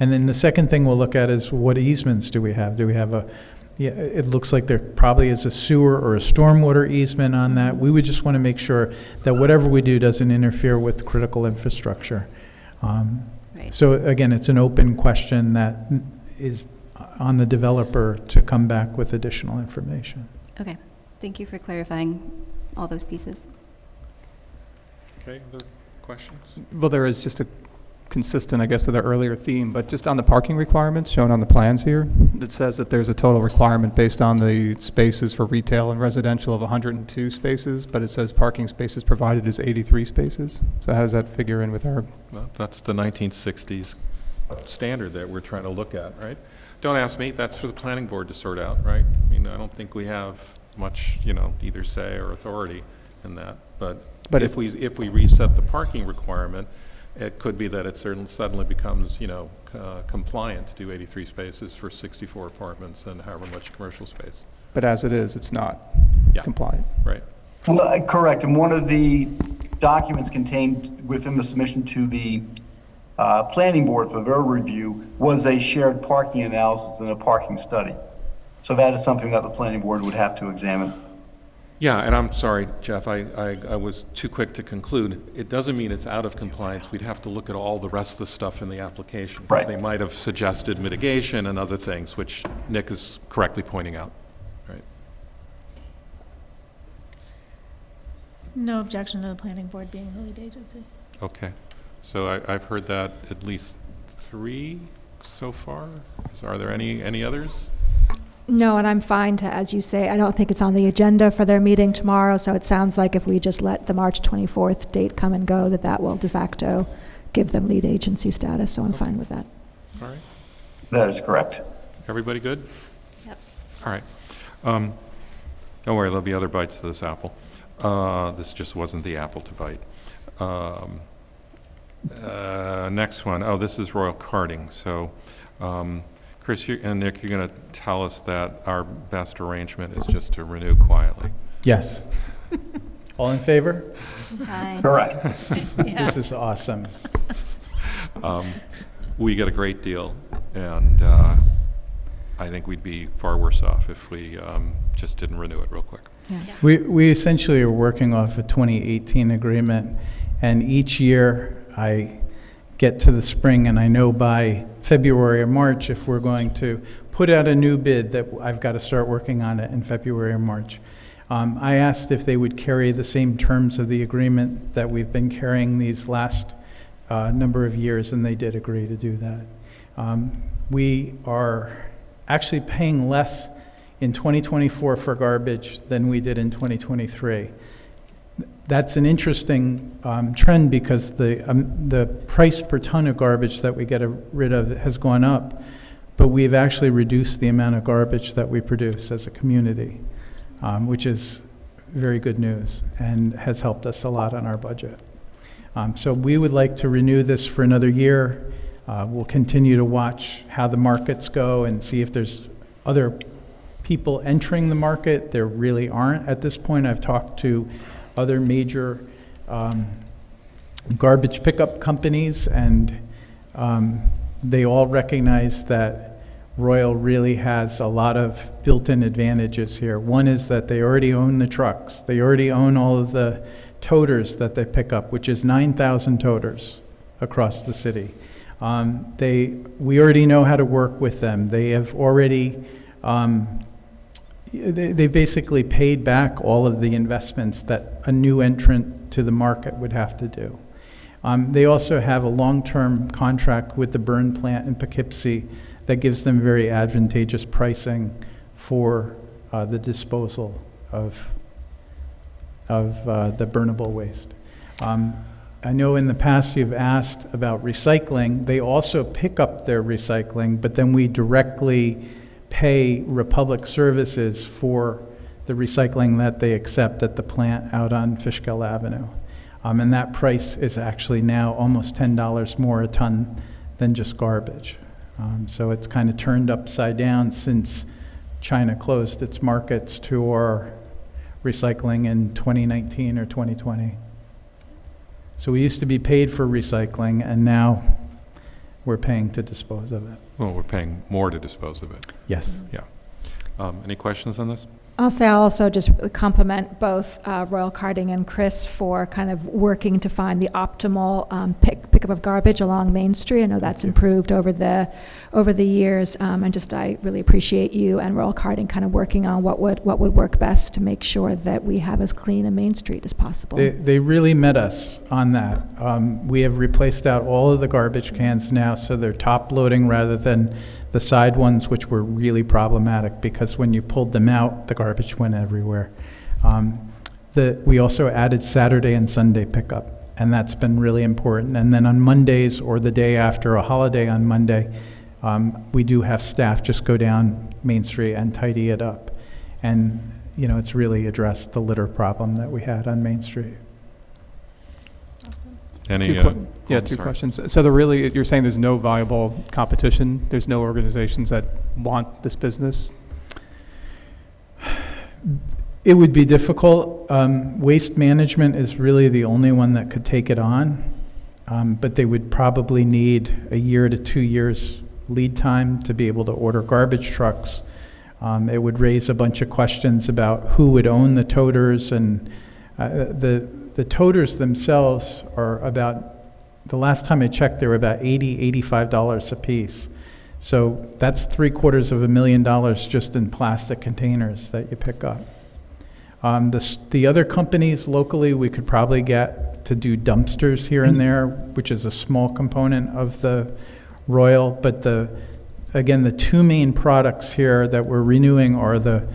And then the second thing we'll look at is what easements do we have? Do we have it looks like there probably is a sewer or a stormwater easement on that. We would just want to make sure that whatever we do doesn't interfere with critical infrastructure. Right. So again, it's an open question that is on the developer to come back with additional information. Okay, thank you for clarifying all those pieces. Okay, other questions? Well, there is just a consistent, I guess, with our earlier theme, but just on the parking requirements shown on the plans here, it says that there's a total requirement based on the spaces for retail and residential of 102 spaces, but it says parking spaces provided is 83 spaces. So how does that figure in with our? Well, that's the 1960s standard that we're trying to look at, right? Don't ask me, that's for the planning board to sort out, right? I mean, I don't think we have much, either say or authority in that. But if we reset the parking requirement, it could be that it suddenly becomes, compliant to do 83 spaces for 64 apartments and however much commercial space. But as it is, it's not compliant. Right. Well, correct. And one of the documents contained within the submission to the planning board for their review was a shared parking analysis and a parking study. So that is something that the planning board would have to examine. Yeah, and I'm sorry, Jeff, I was too quick to conclude. It doesn't mean it's out of compliance. We'd have to look at all the rest of the stuff in the application. Right. They might have suggested mitigation and other things, which Nick is correctly pointing out. Right. No objection to the planning board being the lead agency. Okay. So I've heard that at least 3 so far. Are there any others? No, and I'm fine to, as you say, I don't think it's on the agenda for their meeting tomorrow, so it sounds like if we just let the March 24th date come and go, that will de facto give them lead agency status, so I'm fine with that. All right. That is correct. Everybody good? Yep. All right. Don't worry, there'll be other bites to this apple. This just wasn't the apple to bite. Next one. Oh, this is Royal Karting. So, Chris and Nick, you're going to tell us that our best arrangement is just to renew quietly. Yes. All in favor? Hi. Correct. This is awesome. We get a great deal, and I think we'd be far worse off if we just didn't renew it real quick. Yeah. We essentially are working off a 2018 agreement, and each year I get to the spring and I know by February or March if we're going to put out a new bid that I've got to start working on it in February or March. I asked if they would carry the same terms of the agreement that we've been carrying these last number of years, and they did agree to do that. We are actually paying less in 2024 for garbage than we did in 2023. That's an interesting trend because the price per ton of garbage that we get rid of has gone up, but we've actually reduced the amount of garbage that we produce as a community, which is very good news and has helped us a lot on our budget. So we would like to renew this for another year. We'll continue to watch how the markets go and see if there's other people entering the market. There really aren't at this point. I've talked to other major garbage pickup companies, and they all recognize that Royal really has a lot of built-in advantages here. One is that they already own the trucks. They already own all of the toters that they pick up, which is 9,000 toters across the city. We already know how to work with them. They have already, they basically paid back all of the investments that a new entrant to the market would have to do. They also have a long-term contract with the burn plant in Poughkeepsie that gives them very advantageous pricing for the disposal of the burnable waste. I know in the past you've asked about recycling. They also pick up their recycling, but then we directly pay Republic Services for the recycling that they accept at the plant out on Fishkill Avenue. And that price is actually now almost $10 more a ton than just garbage. So it's kind of turned upside down since China closed its markets to our recycling in 2019 or 2020. So we used to be paid for recycling, and now we're paying to dispose of it. Well, we're paying more to dispose of it. Yes. Yeah. Any questions on this? I'll also just compliment both Royal Carting and Chris for kind of working to find the optimal pickup of garbage along Main Street. I know that's improved over the years, and just I really appreciate you and Royal Carting kind of working on what would work best to make sure that we have as clean a Main Street as possible. They really met us on that. We have replaced out all of the garbage cans now, so they're top loading rather than the side ones, which were really problematic because when you pulled them out, the garbage went everywhere. We also added Saturday and Sunday pickup, and that's been really important. And then on Mondays or the day after a holiday on Monday, we do have staff just go down Main Street and tidy it up. And, you know, it's really addressed the litter problem that we had on Main Street. Any? Two questions. So you're saying there's no viable competition? There's no organizations that want this business? It would be difficult. Waste Management is really the only one that could take it on, but they would probably need a year to 2 years lead time to be able to order garbage trucks. It would raise a bunch of questions about who would own the toters, and the toters themselves are about, the last time I checked, they were about $85 a piece. So that's $750,000 just in plastic containers that you pick up. The other companies locally, we could probably get to do dumpsters here and there, which is a small component of the Royal. But again, the two main products here that we're renewing are the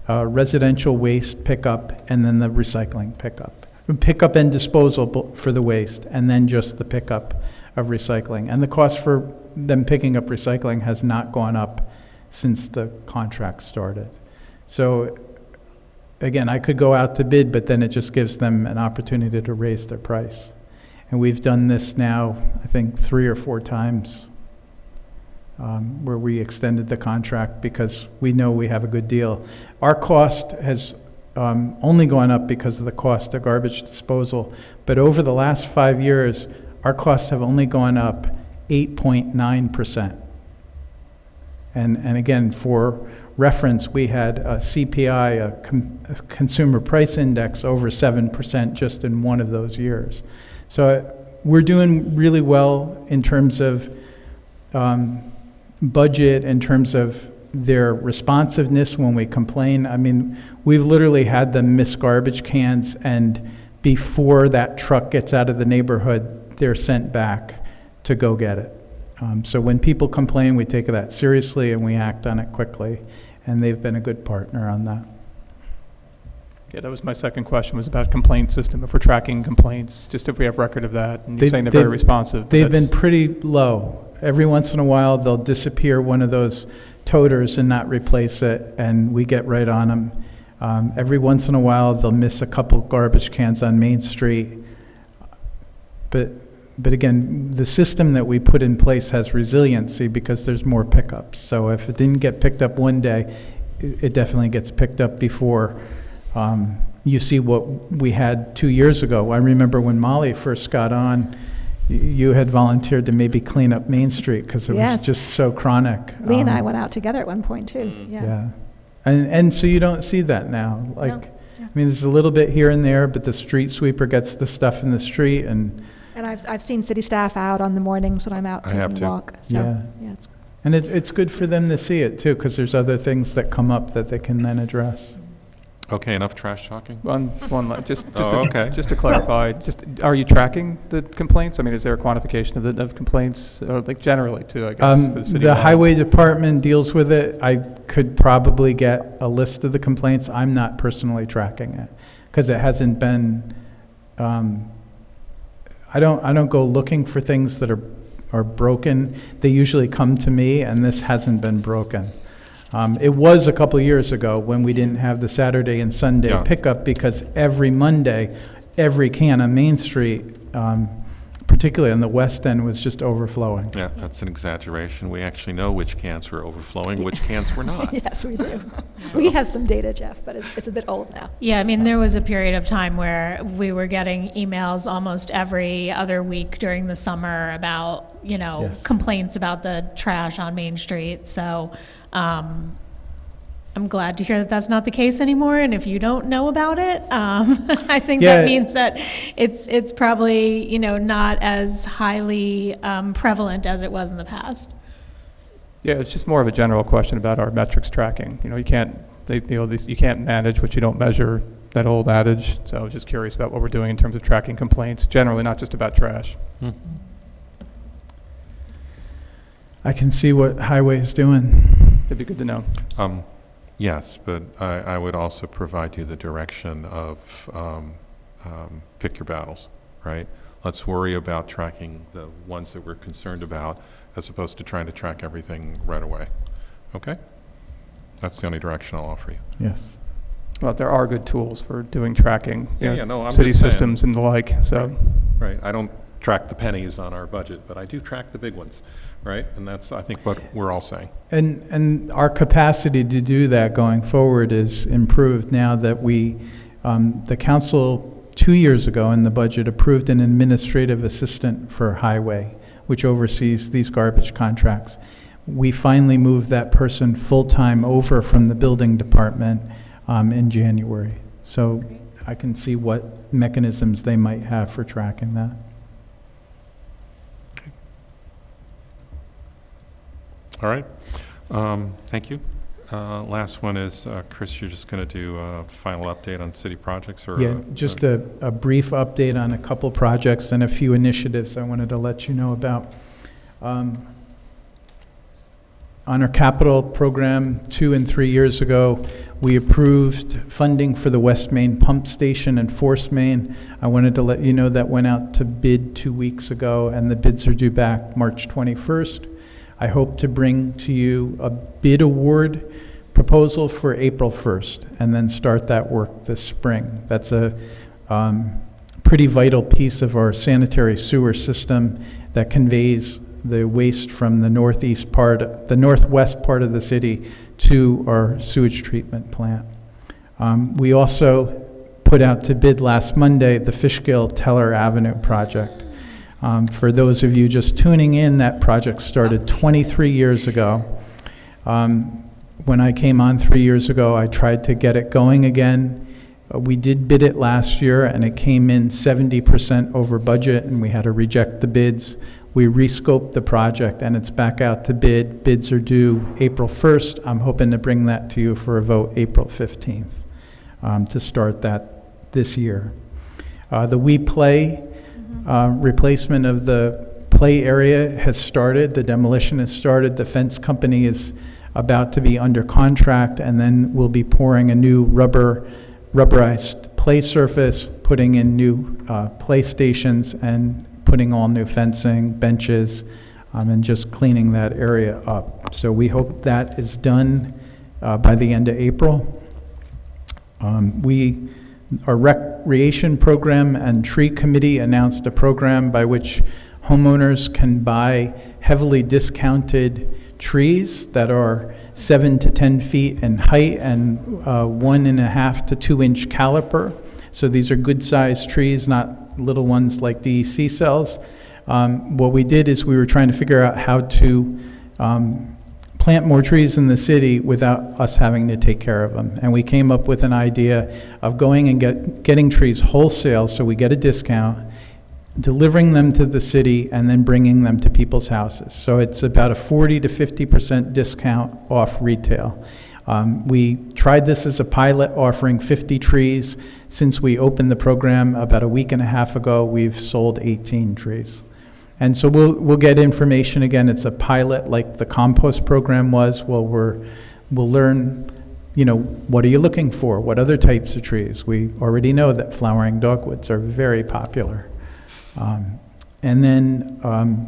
residential waste pickup and then the recycling pickup. Pickup and disposal for the waste, and then just the pickup of recycling. And the cost for them picking up recycling has not gone up since the contract started. So again, I could go out to bid, but then it just gives them an opportunity to raise their price. And we've done this now, I think, 3 or 4 times where we extended the contract because we know we have a good deal. Our cost has only gone up because of the cost of garbage disposal, but over the last 5 years, our costs have only gone up 8.9%. And again, for reference, we had a CPI, a consumer price index, over 7% just in one of those years. So we're doing really well in terms of budget, in terms of their responsiveness when we complain. I mean, we've literally had them miss garbage cans, and before that truck gets out of the neighborhood, they're sent back to go get it. So when people complain, we take that seriously and we act on it quickly, and they've been a good partner on that. Yeah, that was my second question, was about complaint system. If we're tracking complaints, just if we have record of that, and you're saying they're very responsive. They've been pretty low. Every once in a while, they'll disappear one of those toters and not replace it, and we get right on them. Every once in a while, they'll miss a couple garbage cans on Main Street. But again, the system that we put in place has resiliency because there's more pickups. So if it didn't get picked up one day, it definitely gets picked up before you see what we had 2 years ago. I remember when Molly first got on, you had volunteered to maybe clean up Main Street because it was Yes. just so chronic. Lee and I went out together at one point, too. Yeah. And so you don't see that now. Like, No. I mean, there's a little bit here and there, but the street sweeper gets the stuff in the street and, And I've seen city staff out on the mornings when I'm out I have taking a to. walk. So, Yeah. yeah, it's and it's good for them to see it too, because there's other things that come up that they can then address. Okay, enough trash talking? Just Oh, okay. to clarify, are you tracking the complaints? I mean, is there a quantification of complaints, or like generally too, I guess, for the city? The wide? highway department deals with it. I could probably get a list of the complaints. I'm not personally tracking it because it hasn't been, I don't go looking for things that are broken. They usually come to me, and this hasn't been broken. It was a couple years ago when we didn't have the Saturday and Sunday Yeah. pickup because every Monday, every can on Main Street, particularly on the west end, was just overflowing. Yeah, that's an exaggeration. We actually know which cans were overflowing, which cans were not. yes, we do. So- We have some data, Jeff, but it's a bit old now. Yeah, I mean, there was a period of time where we were getting emails almost every other week during the summer about, Yes. complaints about the trash on Main Street. So I'm glad to hear that that's not the case anymore. And if you don't know about it, I think Yeah. that means that it's probably, not as highly prevalent as it was in the past. Yeah, it's just more of a general question about our metrics tracking. You can't, you can't manage what you don't measure, that old adage. So I was just curious about what we're doing in terms of tracking complaints, generally, not just about trash. Hmm. I can see what Highway's doing. It'd be good to know. Yes, but I would also provide you the direction of pick your battles, right? Let's worry about tracking the ones that we're concerned about as opposed to trying to track everything right away. Okay? That's the only direction I'll offer you. Yes. Well, there are good tools for doing tracking. I'm city just saying. systems and the like, so. Right. I don't track the pennies on our budget, but I do track the big ones, right? And that's, I think, what we're all saying. And our capacity to do that going forward is improved now that the council 2 years ago in the budget approved an administrative assistant for Highway, which oversees these garbage contracts. We finally moved that person full-time over from the building department in January. So I can see what mechanisms they might have for tracking that. All right. Thank you. Last one is, Chris, you're just going to do a final update on city projects? Or Yeah, just a brief update on a couple projects and a few initiatives I wanted to let you know about. On our capital program 2 and 3 years ago, we approved funding for the West Main Pump Station and Force Main. I wanted to let you know that went out to bid 2 weeks ago, and the bids are due back March 21st. I hope to bring to you a bid award proposal for April 1st, and then start that work this spring. That's a pretty vital piece of our sanitary sewer system that conveys the waste from the northwest part of the city to our sewage treatment plant. We also put out to bid last Monday the Fishkill Teller Avenue project. For those of you just tuning in, that project started 23 years ago. When I came on 3 years ago, I tried to get it going again. We did bid it last year, and it came in 70% over budget, and we had to reject the bids. We rescoped the project, and it's back out to bid. Bids are due April 1st. I'm hoping to bring that to you for a vote April 15th to start that this year. The We Play replacement of the play area has started. The demolition has started. The fence company is about to be under contract, and then we'll be pouring a new rubberized play surface, putting in new play stations, and putting all new fencing, benches, and just cleaning that area up. So we hope that is done by the end of April. Our recreation program and tree committee announced a program by which homeowners can buy heavily discounted trees that are 7 to 10 feet in height and 1.5 to 2 inch caliper. So these are good sized trees, not little ones like DEC sells. What we did is we were trying to figure out how to plant more trees in the city without us having to take care of them. And we came up with an idea of going and getting trees wholesale, so we get a discount, delivering them to the city, and then bringing them to people's houses. So it's about a 40 to 50% discount off retail. We tried this as a pilot, offering 50 trees. Since we opened the program about a week and a half ago, we've sold 18 trees. And so we'll get information again. It's a pilot like the compost program was. Well, we'll learn, what are you looking for? What other types of trees? We already know that flowering dogwoods are very popular. And then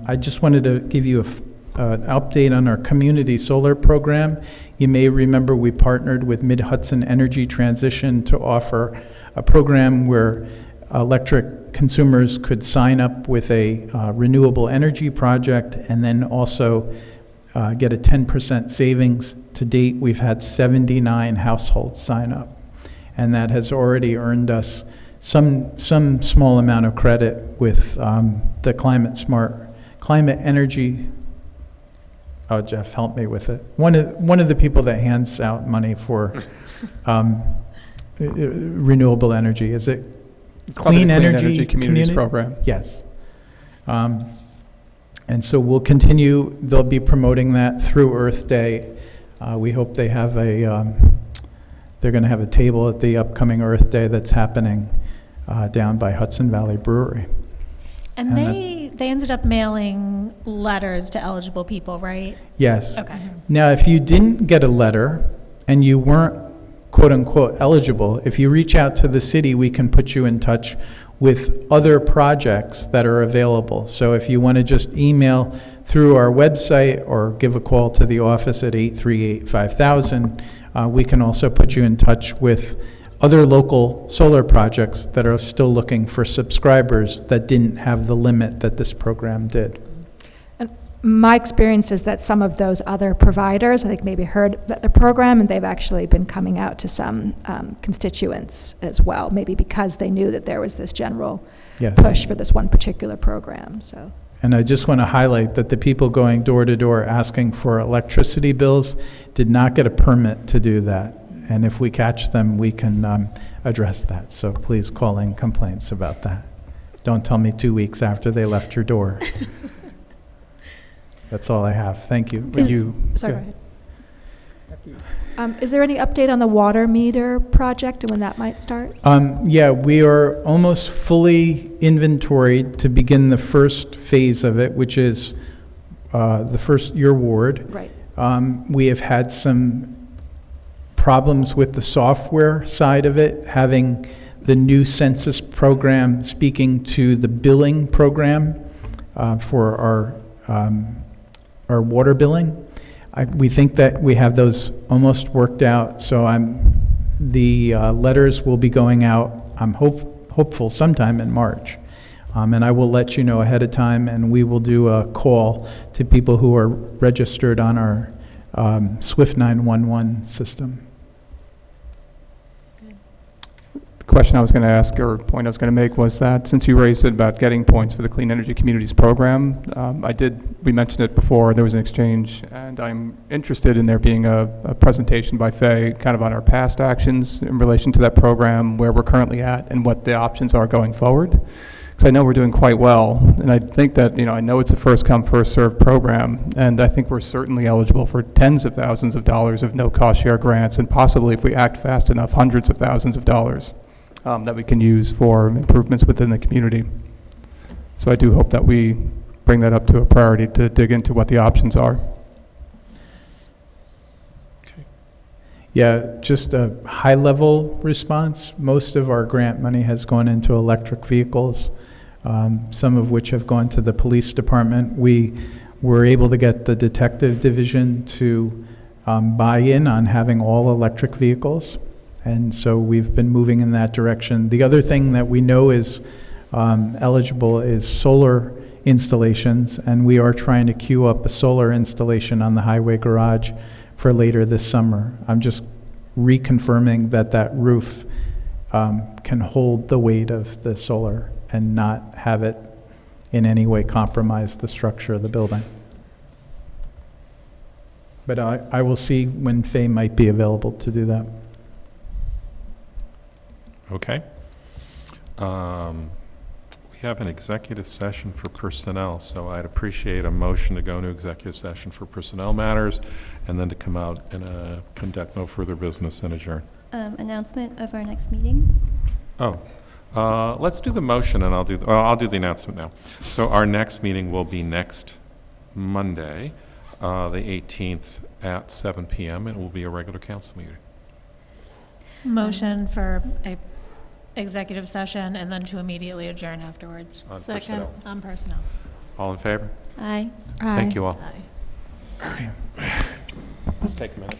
I just wanted to give you an update on our community solar program. You may remember we partnered with Mid-Hudson Energy Transition to offer a program where electric consumers could sign up with a renewable energy project and then also get a 10% savings. To date, we've had 79 households sign up, and that has already earned us some small amount of credit with the climate energy. Oh, Jeff, help me with it. One of the people that hands out money for renewable energy, is it Clean Energy Communities Program? Yes. And so we'll continue. They'll be promoting that through Earth Day. We hope they have they're going to have a table at the upcoming Earth Day that's happening down by Hudson Valley Brewery. And they ended up mailing letters to eligible people, right? Yes. Okay. Now, if you didn't get a letter and you weren't quote unquote eligible, if you reach out to the city, we can put you in touch with other projects that are available. So if you want to just email through our website or give a call to the office at 838-5000, we can also put you in touch with other local solar projects that are still looking for subscribers that didn't have the limit that this program did. My experience is that some of those other providers, I think, maybe heard the program, and they've actually been coming out to some constituents as well, maybe because they knew that there was this general push for this one particular program. So. And I just want to highlight that the people going door to door asking for electricity bills did not get a permit to do that. And if we catch them, we can address that. So please call in complaints about that. Don't tell me 2 weeks after they left your door. That's all I have. Thank you. Sorry, go ahead. Is there any update on the water meter project and when that might start? Yeah, we are almost fully inventoried to begin the first phase of it, which is your ward. Right. We have had some problems with the software side of it, having the new census program speaking to the billing program for our water billing. We think that we have those almost worked out, so the letters will be going out, I'm hopeful sometime in March. And I will let you know ahead of time, and we will do a call to people who are registered on our SWIFT 911 system. Question I was going to ask, or point I was going to make, was that since you raised it about getting points for the Clean Energy Communities Program, we mentioned it before, there was an exchange, and I'm interested in there being a presentation by Faye kind of on our past actions in relation to that program, where we're currently at, and what the options are going forward. Because I know we're doing quite well, and I think that, I know it's a first come, first served program, and I think we're certainly eligible for tens of thousands of dollars of no-cost share grants, and possibly, if we act fast enough, hundreds of thousands of dollars. That we can use for improvements within the community. So I do hope that we bring that up to a priority to dig into what the options are. Okay. Yeah, just a high-level response. Most of our grant money has gone into electric vehicles, some of which have gone to the police department. We were able to get the detective division to buy in on having all electric vehicles. And so we've been moving in that direction. The other thing that we know is eligible is solar installations, and we are trying to queue up a solar installation on the highway garage for later this summer. I'm just reconfirming that roof can hold the weight of the solar and not have it in any way compromise the structure of the building. But I will see when Faye might be available to do that. Okay. We have an executive session for personnel, so I'd appreciate a motion to go into executive session for personnel matters, and then to come out and conduct no further business and adjourn. Announcement of our next meeting. Oh, let's do the motion, and I'll do the announcement now. So our next meeting will be next Monday, the 18th at 7 p.m. It will be a regular council meeting. Motion for a executive session and then to immediately adjourn afterwards. On Second. personnel. On personnel. All in favor? Aye. Thank you all. Aye. Let's take a minute.